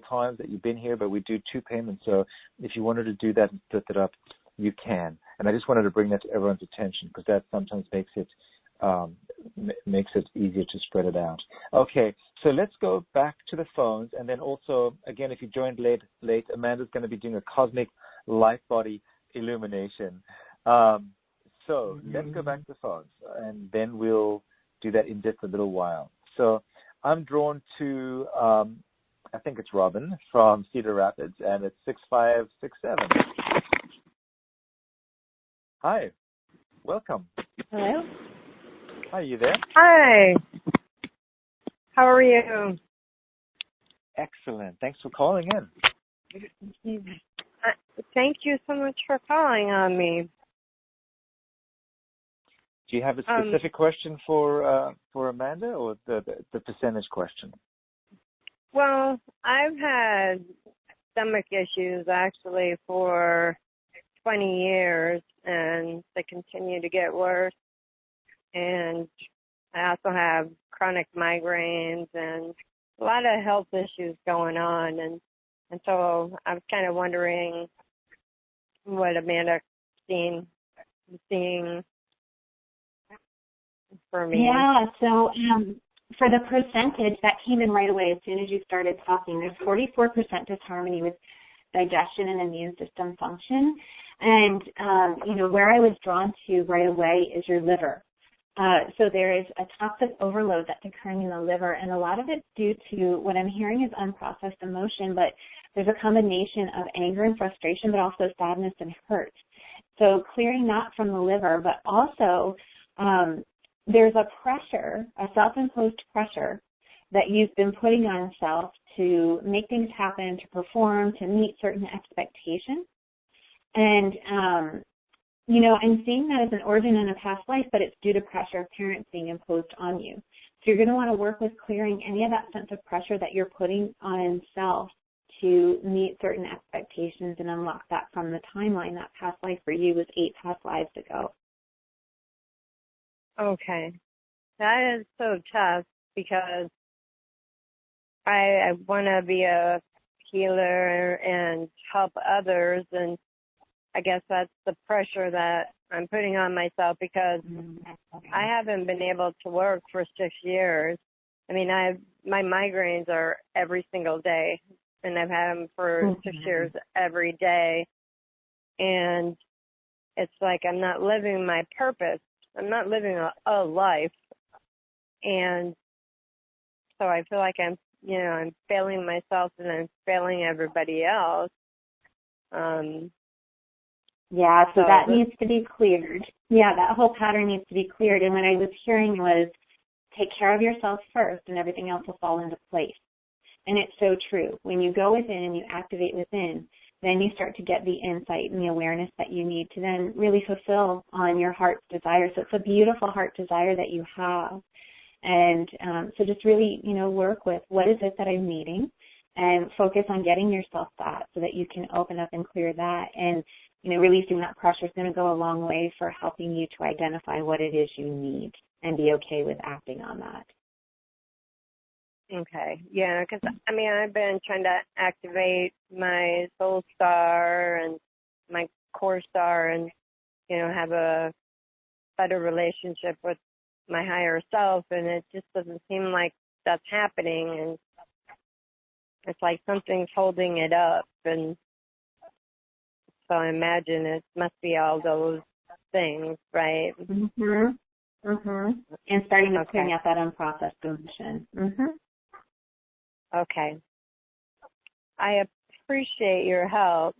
times that you've been here, but we do 2 payments. So if you wanted to do that and split it up, you can. And I just wanted to bring that to everyone's attention, because that sometimes makes it easier to spread it out. Okay, so let's go back to the phones, and then also, again, if you joined late, Amanda's going to be doing a cosmic light body illumination. So let's go back to the phones, and then we'll do that in just a little while. So I'm drawn to, I think it's Robin from Cedar Rapids, and it's 6567. Hi, welcome. Hello. Hi, you there? Hi. How are you? Excellent. Thanks for calling in. Thank you so much for calling on me. Do you have a specific question for Amanda, or the percentage question? Well, I've had stomach issues actually for 20 years, and they continue to get worse. And I also have chronic migraines and a lot of health issues going on. And so I was kind of wondering what Amanda seeing for me. Yeah, so for the percentage, that came in right away as soon as you started talking. There's 44% disharmony with digestion and immune system function. And, where I was drawn to right away is your liver. So there is a toxic overload that's occurring in the liver, and a lot of it's due to what I'm hearing is unprocessed emotion, but there's a combination of anger and frustration, but also sadness and hurt. So clearing that from the liver, but also there's a pressure, a self-imposed pressure that you've been putting on yourself to make things happen, to perform, to meet certain expectations. And, I'm seeing that as an origin in a past life, but it's due to pressure of parents being imposed on you. So you're going to want to work with clearing any of that sense of pressure that you're putting on self to meet certain expectations and unlock that from the timeline. That past life for you was 8 past lives ago. Okay. That is so tough, because I want to be a healer and help others, and I guess that's the pressure that I'm putting on myself, because I haven't been able to work for 6 years. I mean, my migraines are every single day, and I've had them for 6 years every day. And it's like I'm not living my purpose. I'm not living a life. And so I feel like I'm failing myself and I'm failing everybody else. Yeah, so that needs to be cleared. Yeah, that whole pattern needs to be cleared. And what I was hearing was, take care of yourself first and everything else will fall into place. And it's so true. When you go within and you activate within, then you start to get the insight and the awareness that you need to then really fulfill on your heart's desire. So it's a beautiful heart desire that you have. And so just really, work with what is it that I'm needing, and focus on getting yourself that so that you can open up and clear that. And, releasing that pressure is going to go a long way for helping you to identify what it is you need and be okay with acting on that. Okay. Yeah, because, I've been trying to activate my soul star and my core star and, have a better relationship with my higher self, and it just doesn't seem like that's happening, and it's like something's holding it up, and so I imagine it must be all those things, right? Mhm. Mhm. And starting to clean out that unprocessed emotion. Mhm. Okay. I appreciate your help.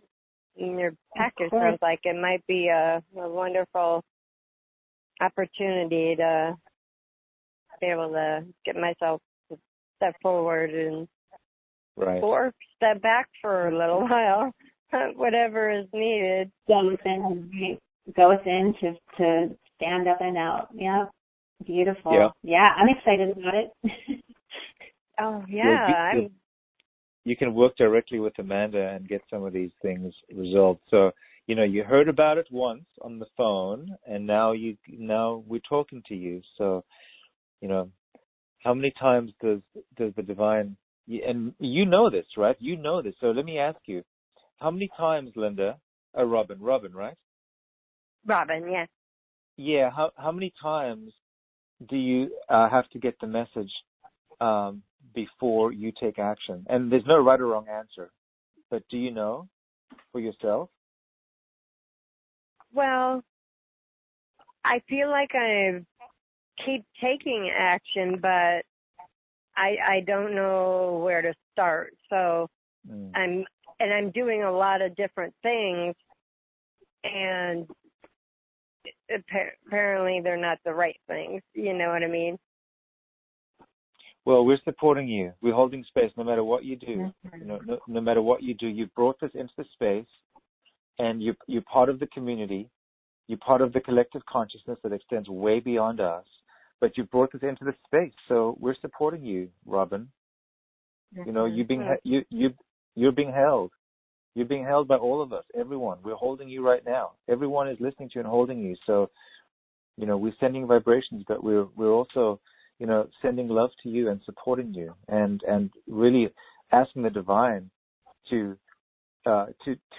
And your package sounds like it might be a wonderful opportunity to be able to get myself to step forward and or step back for a little while, whatever is needed. Go within to stand up and out. Yeah, beautiful. Yeah, I'm excited about it. Oh yeah, you can work directly with Amanda and get some of these things resolved. So, you heard about it once on the phone, and now we're talking to you. So, how many times does the divine, and you know this, right? You know this. So let me ask you, how many times, Linda, Robin, right? Robin, yes. Yeah. How many times do you have to get the message before you take action? And there's no right or wrong answer, but do you know for yourself? Well, I feel like I keep taking action, but I don't know where to start. So I'm doing a lot of different things, and apparently they're not the right things. You know what I mean? Well, we're supporting you. We're holding space no matter what you do. No matter what you do, you've brought this into the space, and you're part of the community. You're part of the collective consciousness that extends way beyond us. But you brought this into the space, so we're supporting you, Robin. You're being held. You're being held by all of us, everyone. We're holding you right now. Everyone is listening to you and holding you. So, we're sending vibrations, but we're also sending love to you and supporting you, and really asking the divine to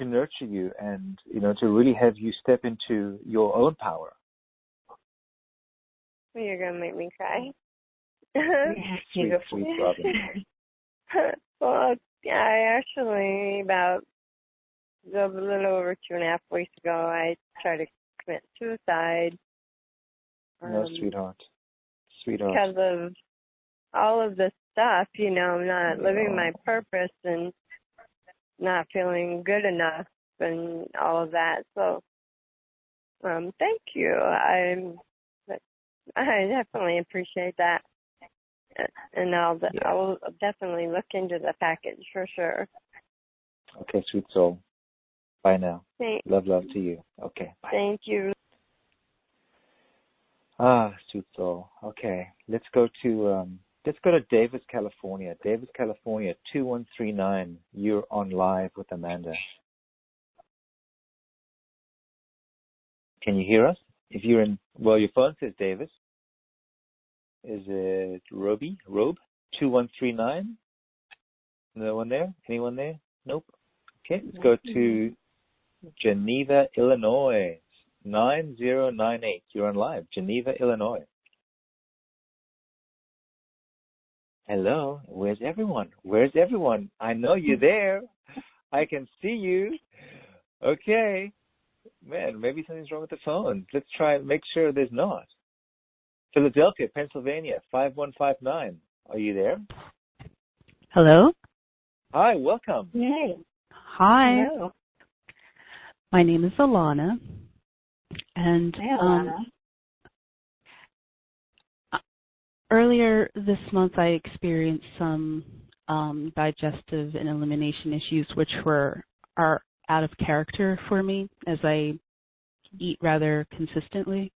nurture you and to really have you step into your own power. You're gonna make me cry. Sweet Robin. Well, I actually about a little over 2.5 weeks ago, I tried to commit suicide. No, sweetheart. Because of all of this stuff, I'm not living my purpose and not feeling good enough and all of that. So, thank you. I definitely appreciate that. And I will definitely look into the package for sure. Okay, sweet soul. Bye now. Thanks. Love to you. Okay, bye. Thank you. Sweet soul. Okay, let's go to Davis, California. Davis, California, 2139. You're on live with Amanda. Can you hear us? If you're in, your phone says Davis. Is it Robe? 2139? No one there? Anyone there? Nope. Okay, let's go to Geneva, Illinois. 9098. You're on live. Geneva, Illinois. Hello. Where's everyone? I know you're there. I can see you. Okay. Man, maybe something's wrong with the phone. Let's try and make sure there's not. Philadelphia, Pennsylvania, 5159. Are you there? Hello. Hi, welcome. Yay. Hi. Hello. My name is Alana. And hey, Alana. Earlier this month I experienced some digestive and elimination issues which are out of character for me as I eat rather consistently.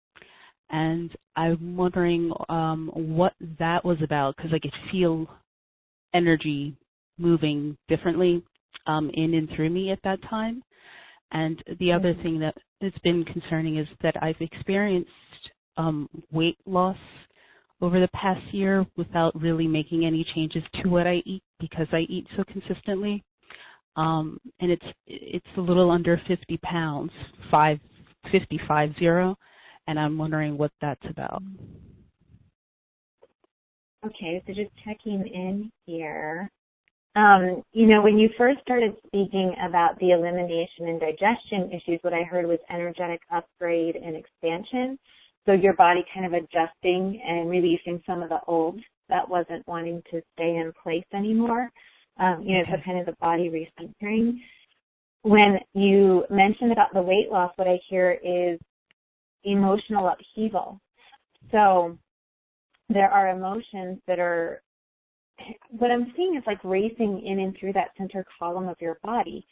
And I'm wondering what that was about, because I could feel energy moving differently in and through me at that time. And the other thing that has been concerning is that I've experienced weight loss over the past year without really making any changes to what I eat because I eat so consistently. And it's a little under 50 pounds, 50. and I'm wondering what that's about. Okay, so just checking in here. When you first started speaking about the elimination and digestion issues, what I heard was energetic upgrade and expansion. So your body kind of adjusting and releasing some of the old that wasn't wanting to stay in place anymore. So kind of the body recentering. When you mentioned about the weight loss, what I hear is emotional upheaval. So there are emotions that are, what I'm seeing is like racing in and through that center column of your body.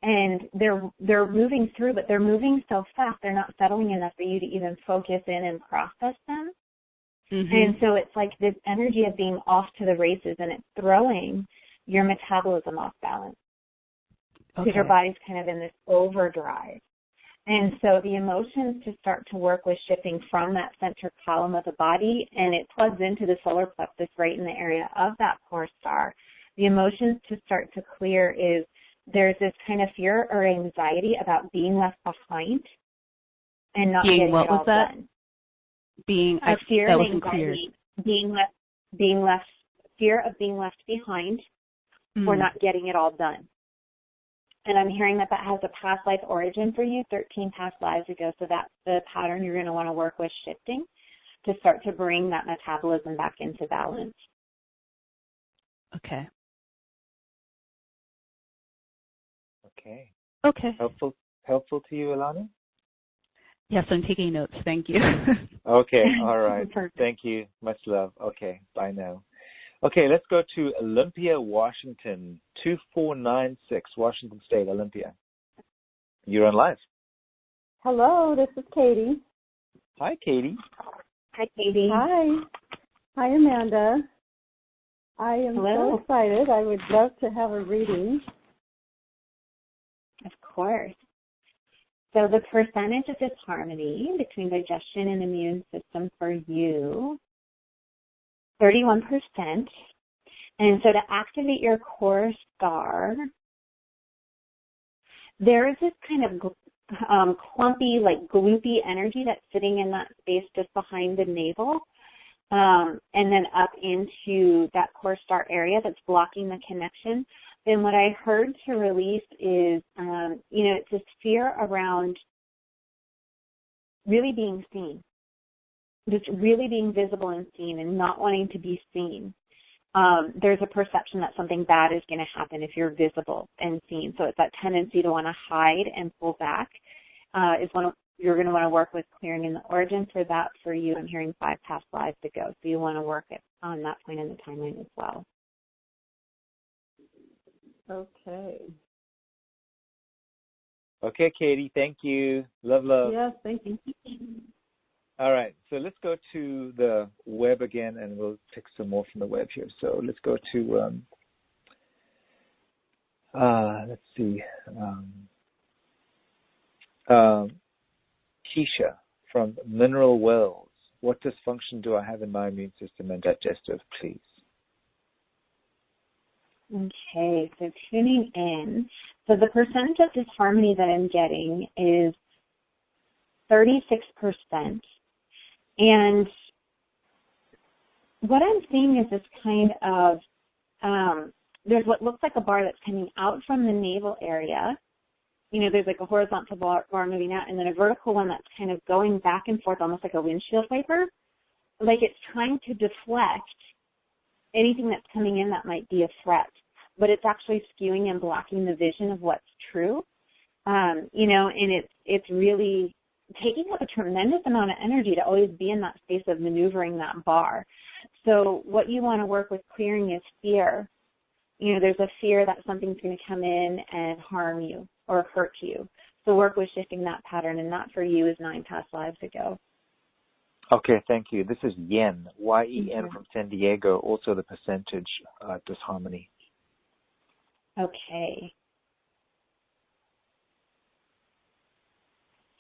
And they're moving through, but they're moving so fast, they're not settling enough for you to even focus in and process them. Mm-hmm. And so it's like this energy of being off to the races, and it's throwing your metabolism off balance. Because your body's kind of in this overdrive. And so the emotions to start to work with shifting from that center column of the body, and it plugs into the solar plexus right in the area of that core star. The emotions to start to clear is there's this kind of fear or anxiety about being left behind and not getting it all done. Being a fear that and anxiety, fear of being left behind or not getting it all done. And I'm hearing that has a past life origin for you, 13 past lives ago. So that's the pattern you're going to want to work with shifting to start to bring that metabolism back into balance. Okay. Okay. Okay. Helpful to you, Ilana? Yes, I'm taking notes. Thank you. Okay. All right. Thank you. Much love. Okay. Bye now. Okay, let's go to Olympia, Washington, 2496, Washington State, Olympia. You're on live. Hello, this is Katie. Hi, Katie. Hi, Katie. Hi. Hi, Amanda. I am so excited. I would love to have a reading. Of course. So the percentage of disharmony between digestion and immune system for you, 31%. And so to activate your core star, there is this kind of clumpy, like gloopy energy that's sitting in that space just behind the navel, and then up into that core star area that's blocking the connection. Then what I heard to release is, it's this fear around really being seen. Just really being visible and seen and not wanting to be seen. There's a perception that something bad is going to happen if you're visible and seen. So it's that tendency to want to hide and pull back you're going to want to work with clearing in the origin for that. For you, I'm hearing 5 past lives to go. So you want to work it on that point in the timeline as well. Okay. Okay, Katie. Thank you. Love. Yes, thank you. All right, so let's go to the web again, and we'll pick some more from the web here. So let's go to, let's see, Keisha from Mineral Wells. What dysfunction do I have in my immune system and digestive, please? Okay, so tuning in. So the percentage of disharmony that I'm getting is 36%. And what I'm seeing is this kind of, there's what looks like a bar that's coming out from the navel area. There's like a horizontal bar moving out, and then a vertical one that's kind of going back and forth, almost like a windshield wiper. Like it's trying to deflect anything that's coming in that might be a threat. But it's actually skewing and blocking the vision of what's true. And it's really taking up a tremendous amount of energy to always be in that space of maneuvering that bar. So what you want to work with clearing is fear. There's a fear that something's going to come in and harm you or hurt you. So work with shifting that pattern, and that for you is 9 past lives ago. Okay, thank you. This is Yen, Y-E-N from San Diego, also the percentage disharmony. Okay.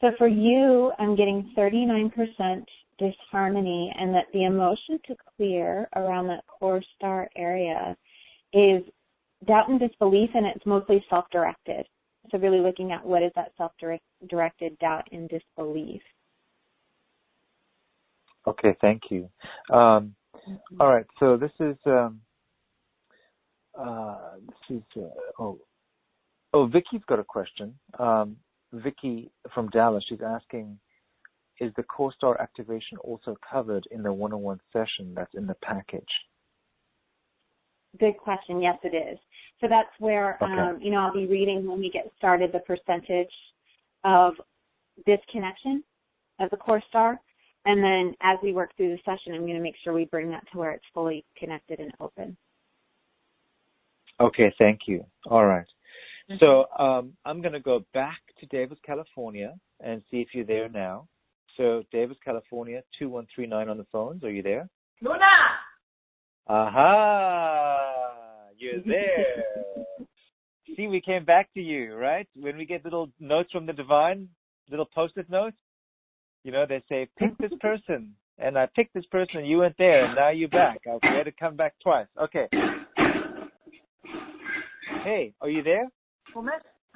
So for you, I'm getting 39% disharmony, and that the emotion to clear around that core star area is doubt and disbelief, and it's mostly self-directed. So really looking at what is that self-directed doubt and disbelief. Okay, thank you. All right, so this is Vicky's got a question. Vicky from Dallas, she's asking, is the core-star activation also covered in the one-on-one session that's in the package? Good question. Yes, it is. So that's where, I'll be reading when we get started the percentage of this connection as a core star. And then as we work through the session, I'm going to make sure we bring that to where it's fully connected and open. Okay, thank you. All right. So I'm going to go back to Davis, California, and see if you're there now. So Davis, California, 2139 on the phones. Are you there? Luna! Aha! You're there. See, we came back to you, right? When we get little notes from the divine, little post-it notes, they say, pick this person. And I picked this person and you went there, and now you're back. I had to come back twice. Okay. Hey, are you there?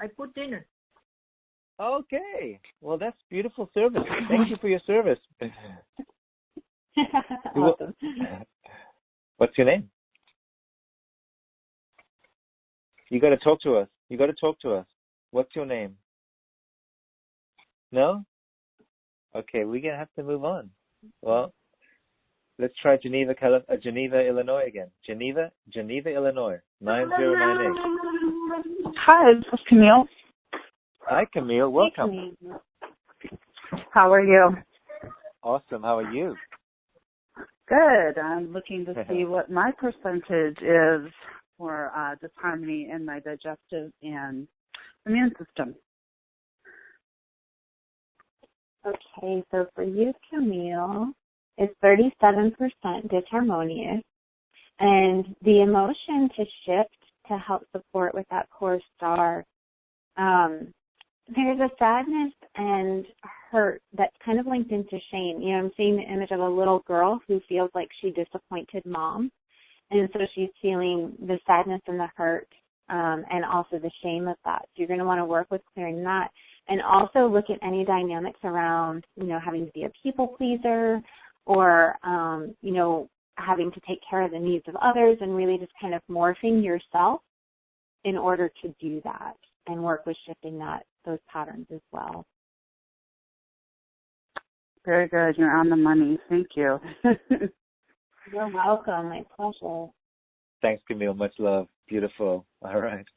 I put dinner. Okay. Well, that's beautiful service. Thank you for your service. Awesome. What's your name? You got to talk to us. What's your name? No? Okay, we're going to have to move on. Well, let's try Geneva, Illinois again. Geneva, Illinois, 9098. Hi, this is Camille. Hi, Camille. Welcome. Hey, Camille. How are you? Awesome. How are you? Good. I'm looking to see what my percentage is for disharmony in my digestive and immune system. Okay, so for you, Camille, it's 37% disharmonious. And the emotion to shift to help support with that core star, there's a sadness and hurt that's kind of linked into shame. I'm seeing the image of a little girl who feels like she disappointed mom. And so she's feeling the sadness and the hurt and also the shame of that. So you're going to want to work with clearing that. And also look at any dynamics around, having to be a people pleaser or, having to take care of the needs of others and really just kind of morphing yourself in order to do that and work with shifting those patterns as well. Very good. You're on the money. Thank you. You're welcome. My pleasure. Thanks, Camille. Much love. Beautiful. All right.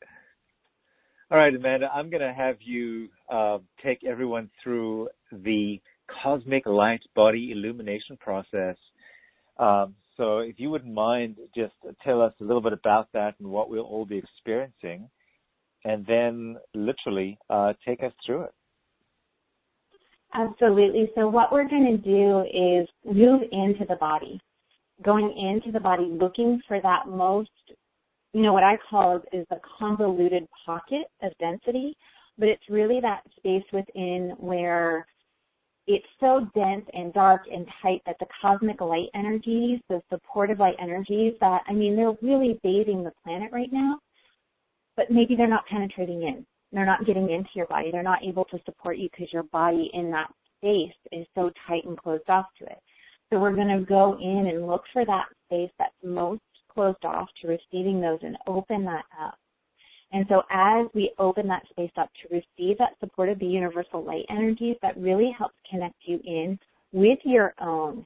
All right, Amanda, I'm going to have you take everyone through the cosmic light body illumination process. So if you wouldn't mind, just tell us a little bit about that and what we'll all be experiencing, and then literally take us through it. Absolutely. So what we're going to do is move into the body, going into the body, looking for that most, what I call is the convoluted pocket of density, but it's really that space within where it's so dense and dark and tight that the cosmic light energies, the supportive light energies that, they're really bathing the planet right now, but maybe they're not penetrating in. They're not getting into your body. They're not able to support you because your body in that space is so tight and closed off to it. So we're going to go in and look for that space that's most closed off to receiving those and open that up. And so as we open that space up to receive that support of the universal light energies, that really helps connect you in with your own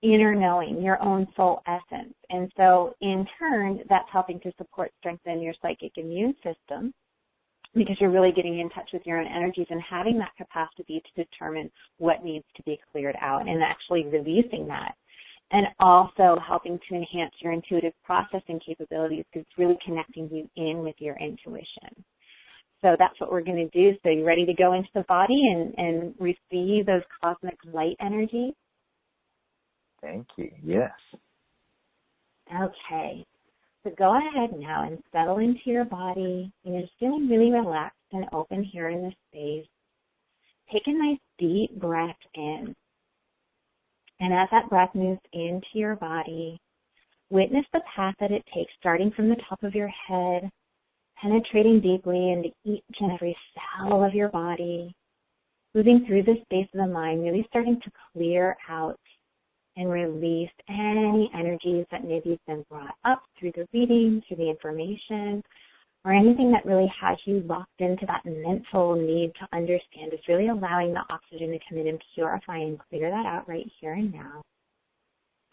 inner knowing, your own soul essence. And so in turn, that's helping to support, strengthen your psychic immune system, because you're really getting in touch with your own energies and having that capacity to determine what needs to be cleared out and actually releasing that. And also helping to enhance your intuitive processing capabilities, because it's really connecting you in with your intuition. So that's what we're going to do. So you ready to go into the body and receive those cosmic light energies? Thank you. Yes. Okay. So go ahead now and settle into your body. You're just feeling really relaxed and open here in this space. Take a nice deep breath in. And as that breath moves into your body, witness the path that it takes, starting from the top of your head, penetrating deeply into each and every cell of your body, moving through the space of the mind, really starting to clear out and release any energies that maybe have been brought up through the reading, through the information, or anything that really has you locked into that mental need to understand. Is really allowing the oxygen to come in and purify and clear that out right here and now.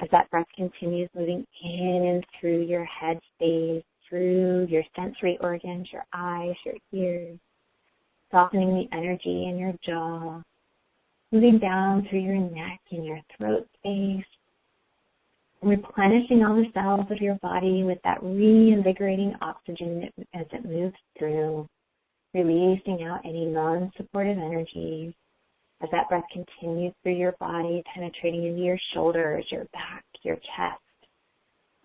As that breath continues moving in and through your head space, through your sensory organs, your eyes, your ears, softening the energy in your jaw, moving down through your neck and your throat space, replenishing all the cells of your body with that reinvigorating oxygen as it moves through, releasing out any non-supportive energies as that breath continues through your body, penetrating into your shoulders, your back, your chest,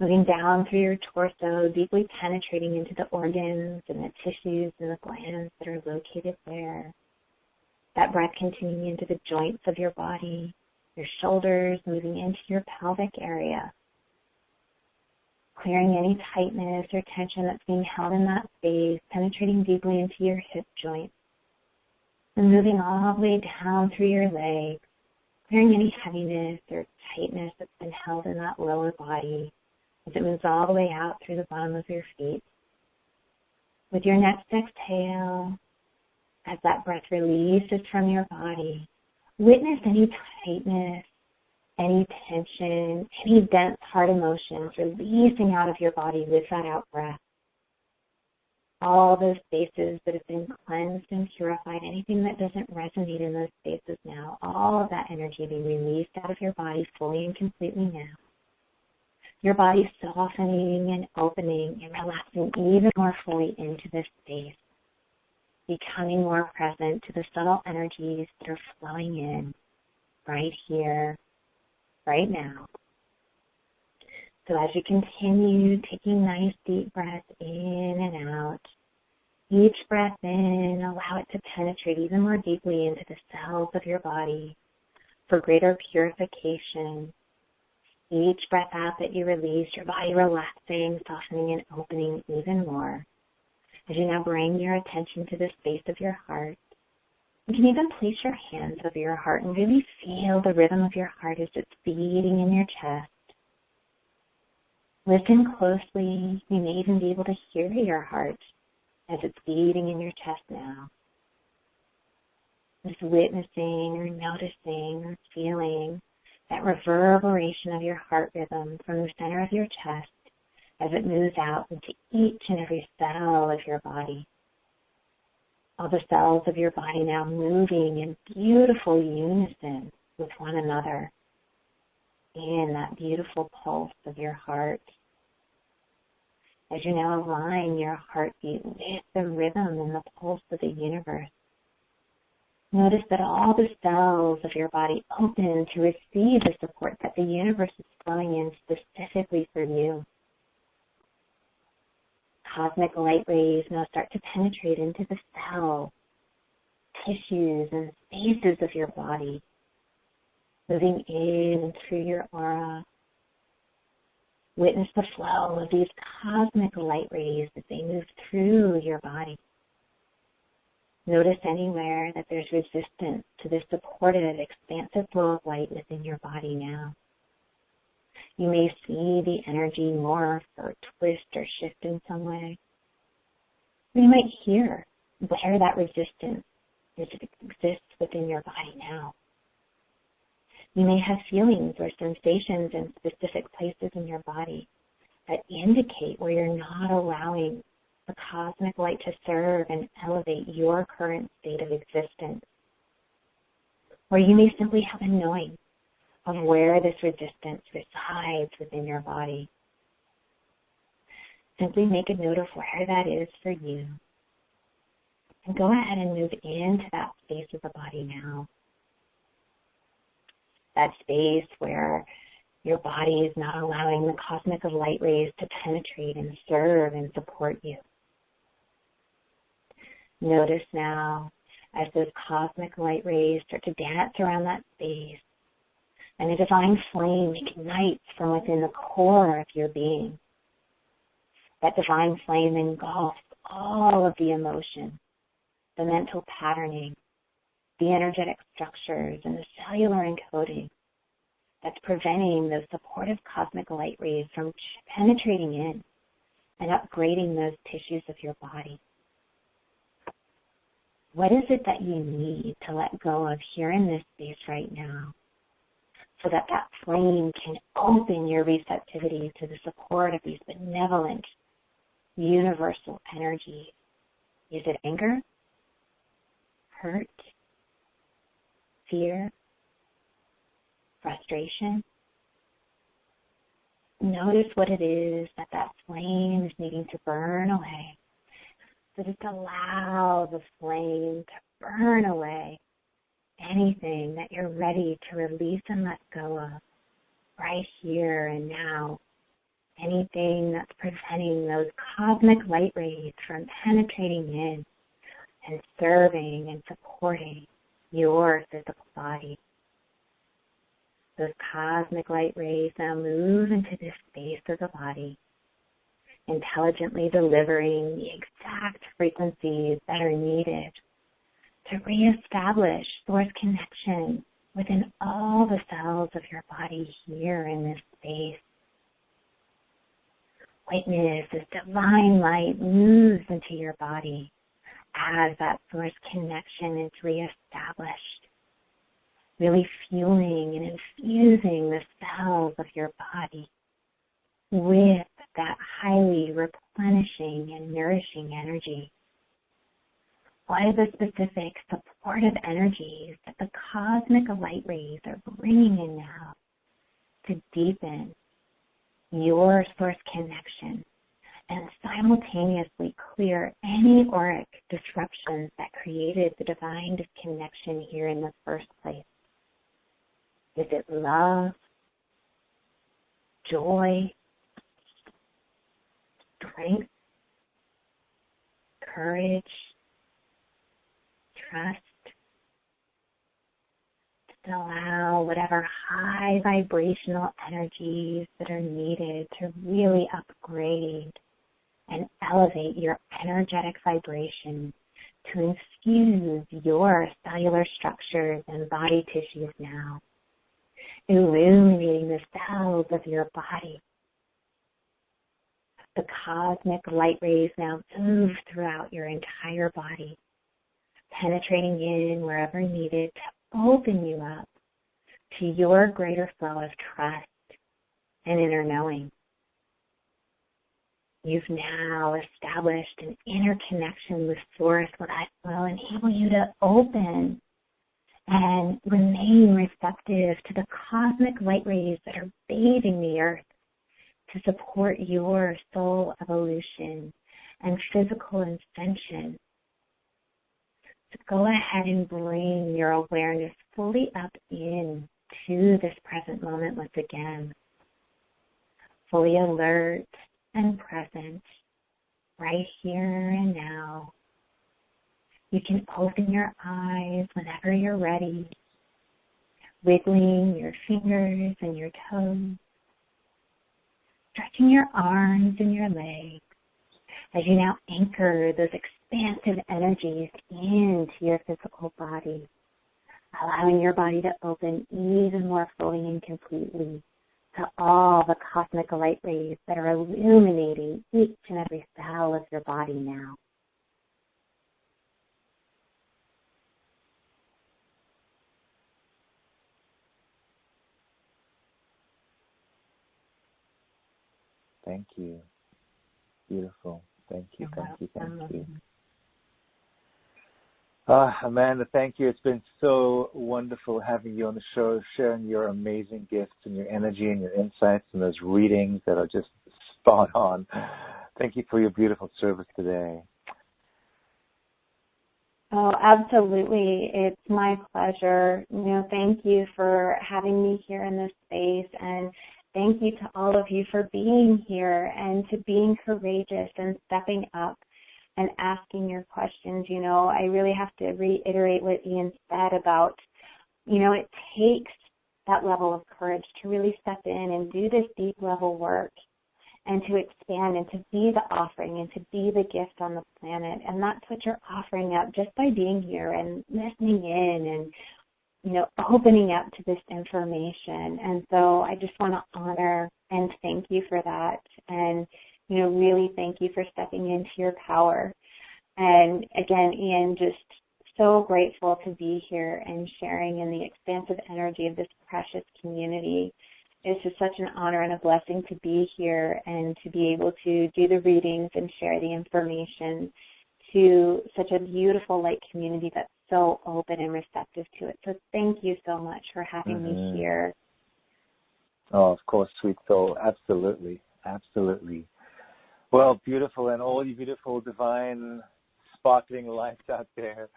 moving down through your torso, deeply penetrating into the organs and the tissues and the glands that are located there. That breath continuing into the joints of your body, your shoulders, moving into your pelvic area, clearing any tightness or tension that's being held in that space, penetrating deeply into your hip joints, and moving all the way down through your legs, clearing any heaviness or tightness that's been held in that lower body as it moves all the way out through the bottom of your feet. With your next exhale, as that breath releases from your body, witness any tightness, any tension, any dense heart emotions releasing out of your body with that out breath. All those spaces that have been cleansed and purified, anything that doesn't resonate in those spaces now, all of that energy being released out of your body fully and completely now. Your body softening and opening and relaxing even more fully into this space, becoming more present to the subtle energies that are flowing in right here, right now. So as you continue taking nice deep breaths in and out, each breath in, allow it to penetrate even more deeply into the cells of your body for greater purification. Each breath out that you release, your body relaxing, softening, and opening even more. As you now bring your attention to the space of your heart, you can even place your hands over your heart and really feel the rhythm of your heart as it's beating in your chest. Listen closely. You may even be able to hear your heart as it's beating in your chest now. Just witnessing or noticing or feeling that reverberation of your heart rhythm from the center of your chest as it moves out into each and every cell of your body. All the cells of your body now moving in beautiful unison with one another in that beautiful pulse of your heart. As you now align your heartbeat with the rhythm and the pulse of the universe, notice that all the cells of your body open to receive the support that the universe is flowing in specifically for you. Cosmic light rays now start to penetrate into the cells, tissues, and spaces of your body, moving in and through your aura. Witness the flow of these cosmic light rays as they move through your body. Notice anywhere that there's resistance to this supportive, expansive flow of light within your body now. You may see the energy morph or twist or shift in some way. You might hear where that resistance exists within your body now. You may have feelings or sensations in specific places in your body that indicate where you're not allowing the cosmic light to serve and elevate your current state of existence. Or you may simply have a knowing of where this resistance resides within your body. Simply make a note of where that is for you. And go ahead and move into that space of the body now. That space where your body is not allowing the cosmic light rays to penetrate and serve and support you. Notice now as those cosmic light rays start to dance around that space, and a divine flame ignites from within the core of your being. That divine flame engulfs all of the emotion, the mental patterning, the energetic structures, and the cellular encoding that's preventing those supportive cosmic light rays from penetrating in and upgrading those tissues of your body? What is it that you need to let go of here in this space right now so that that flame can open your receptivity to the support of these benevolent, universal energies? Is it anger, hurt, fear, frustration? Notice what it is that flame is needing to burn away. So just allow the flame to burn away anything that you're ready to release and let go of right here and now. Anything that's preventing those cosmic light rays from penetrating in and serving and supporting your physical body. Those cosmic light rays now move into this space of the body, intelligently delivering the exact frequencies that are needed to reestablish source connection within all the cells of your body here in this space. Witness as divine light moves into your body as that source connection is reestablished, really fueling and infusing the cells of your body with that highly replenishing and nourishing energy. What are the specific supportive energies that the cosmic light rays are bringing in now to deepen your source connection and simultaneously clear any auric disruptions that created the divine disconnection here in the first place? Is it love, joy, strength, courage, trust? Just allow whatever high vibrational energies that are needed to really upgrade and elevate your energetic vibration to infuse your cellular structures and body tissues now, illuminating the cells of your body. The cosmic light rays now move throughout your entire body, penetrating in wherever needed to open you up to your greater flow of trust and inner knowing. You've now established an inner connection with Source that will enable you to open and remain receptive to the cosmic light rays that are bathing the earth to support your soul evolution and physical ascension. So go ahead and bring your awareness fully up into this present moment once again, fully alert and present right here and now. You can open your eyes whenever you're ready, wiggling your fingers and your toes, stretching your arms and your legs as you now anchor those expansive energies into your physical body, allowing your body to open even more fully and completely to all the cosmic light rays that are illuminating each and every cell of your body now. Thank you. Beautiful. Thank you, thank you, thank you. Amanda, thank you. It's been so wonderful having you on the show, sharing your amazing gifts and your energy and your insights and those readings that are just spot on. Thank you for your beautiful service today. Oh, absolutely. It's my pleasure. Thank you for having me here in this space, and thank you to all of you for being here and to being courageous and stepping up and asking your questions. I really have to reiterate what Ian said about, it takes that level of courage to really step in and do this deep level work and to expand and to be the offering and to be the gift on the planet. And that's what you're offering up just by being here and listening in and opening up to this information. And so I just want to honor and thank you for that. And, really thank you for stepping into your power. And again, Ian, just so grateful to be here and sharing in the expansive energy of this precious community. It's just such an honor and a blessing to be here and to be able to do the readings and share the information to such a beautiful light community that's so open and receptive to it. So thank you so much for having me here. Oh, of course, sweet soul. Absolutely. Absolutely. Well, beautiful, and all you beautiful, divine, sparkling lights out there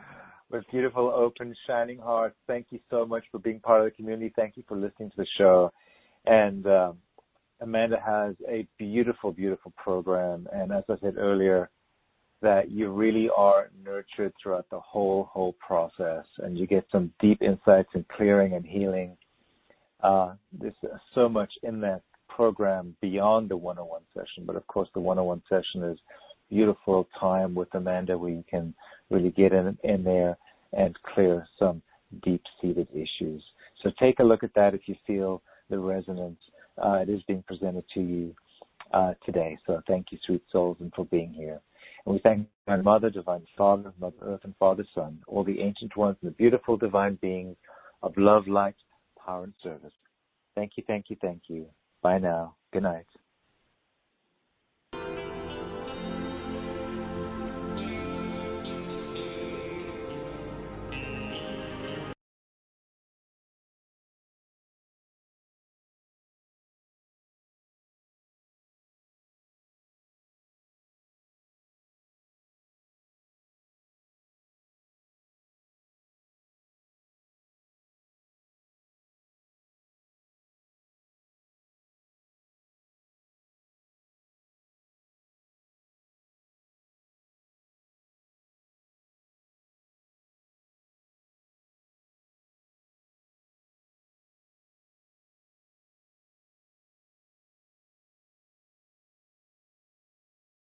with beautiful, open, shining hearts. Thank you so much for being part of the community. Thank you for listening to the show. And Amanda has a beautiful, beautiful program. And as I said earlier, that you really are nurtured throughout the whole process, and you get some deep insights and clearing and healing. There's so much in that program beyond the one-on-one session, but of course the one-on-one session is beautiful time with Amanda where you can really get in there and clear some deep-seated issues. So take a look at that if you feel the resonance. It is being presented to you today. So thank you, sweet souls, and for being here. And we thank Divine Mother, Divine Father, Mother Earth, and Father Son, all the ancient ones and the beautiful divine beings of love, light, power, and service. Thank you, thank you, thank you. Bye now. Good night.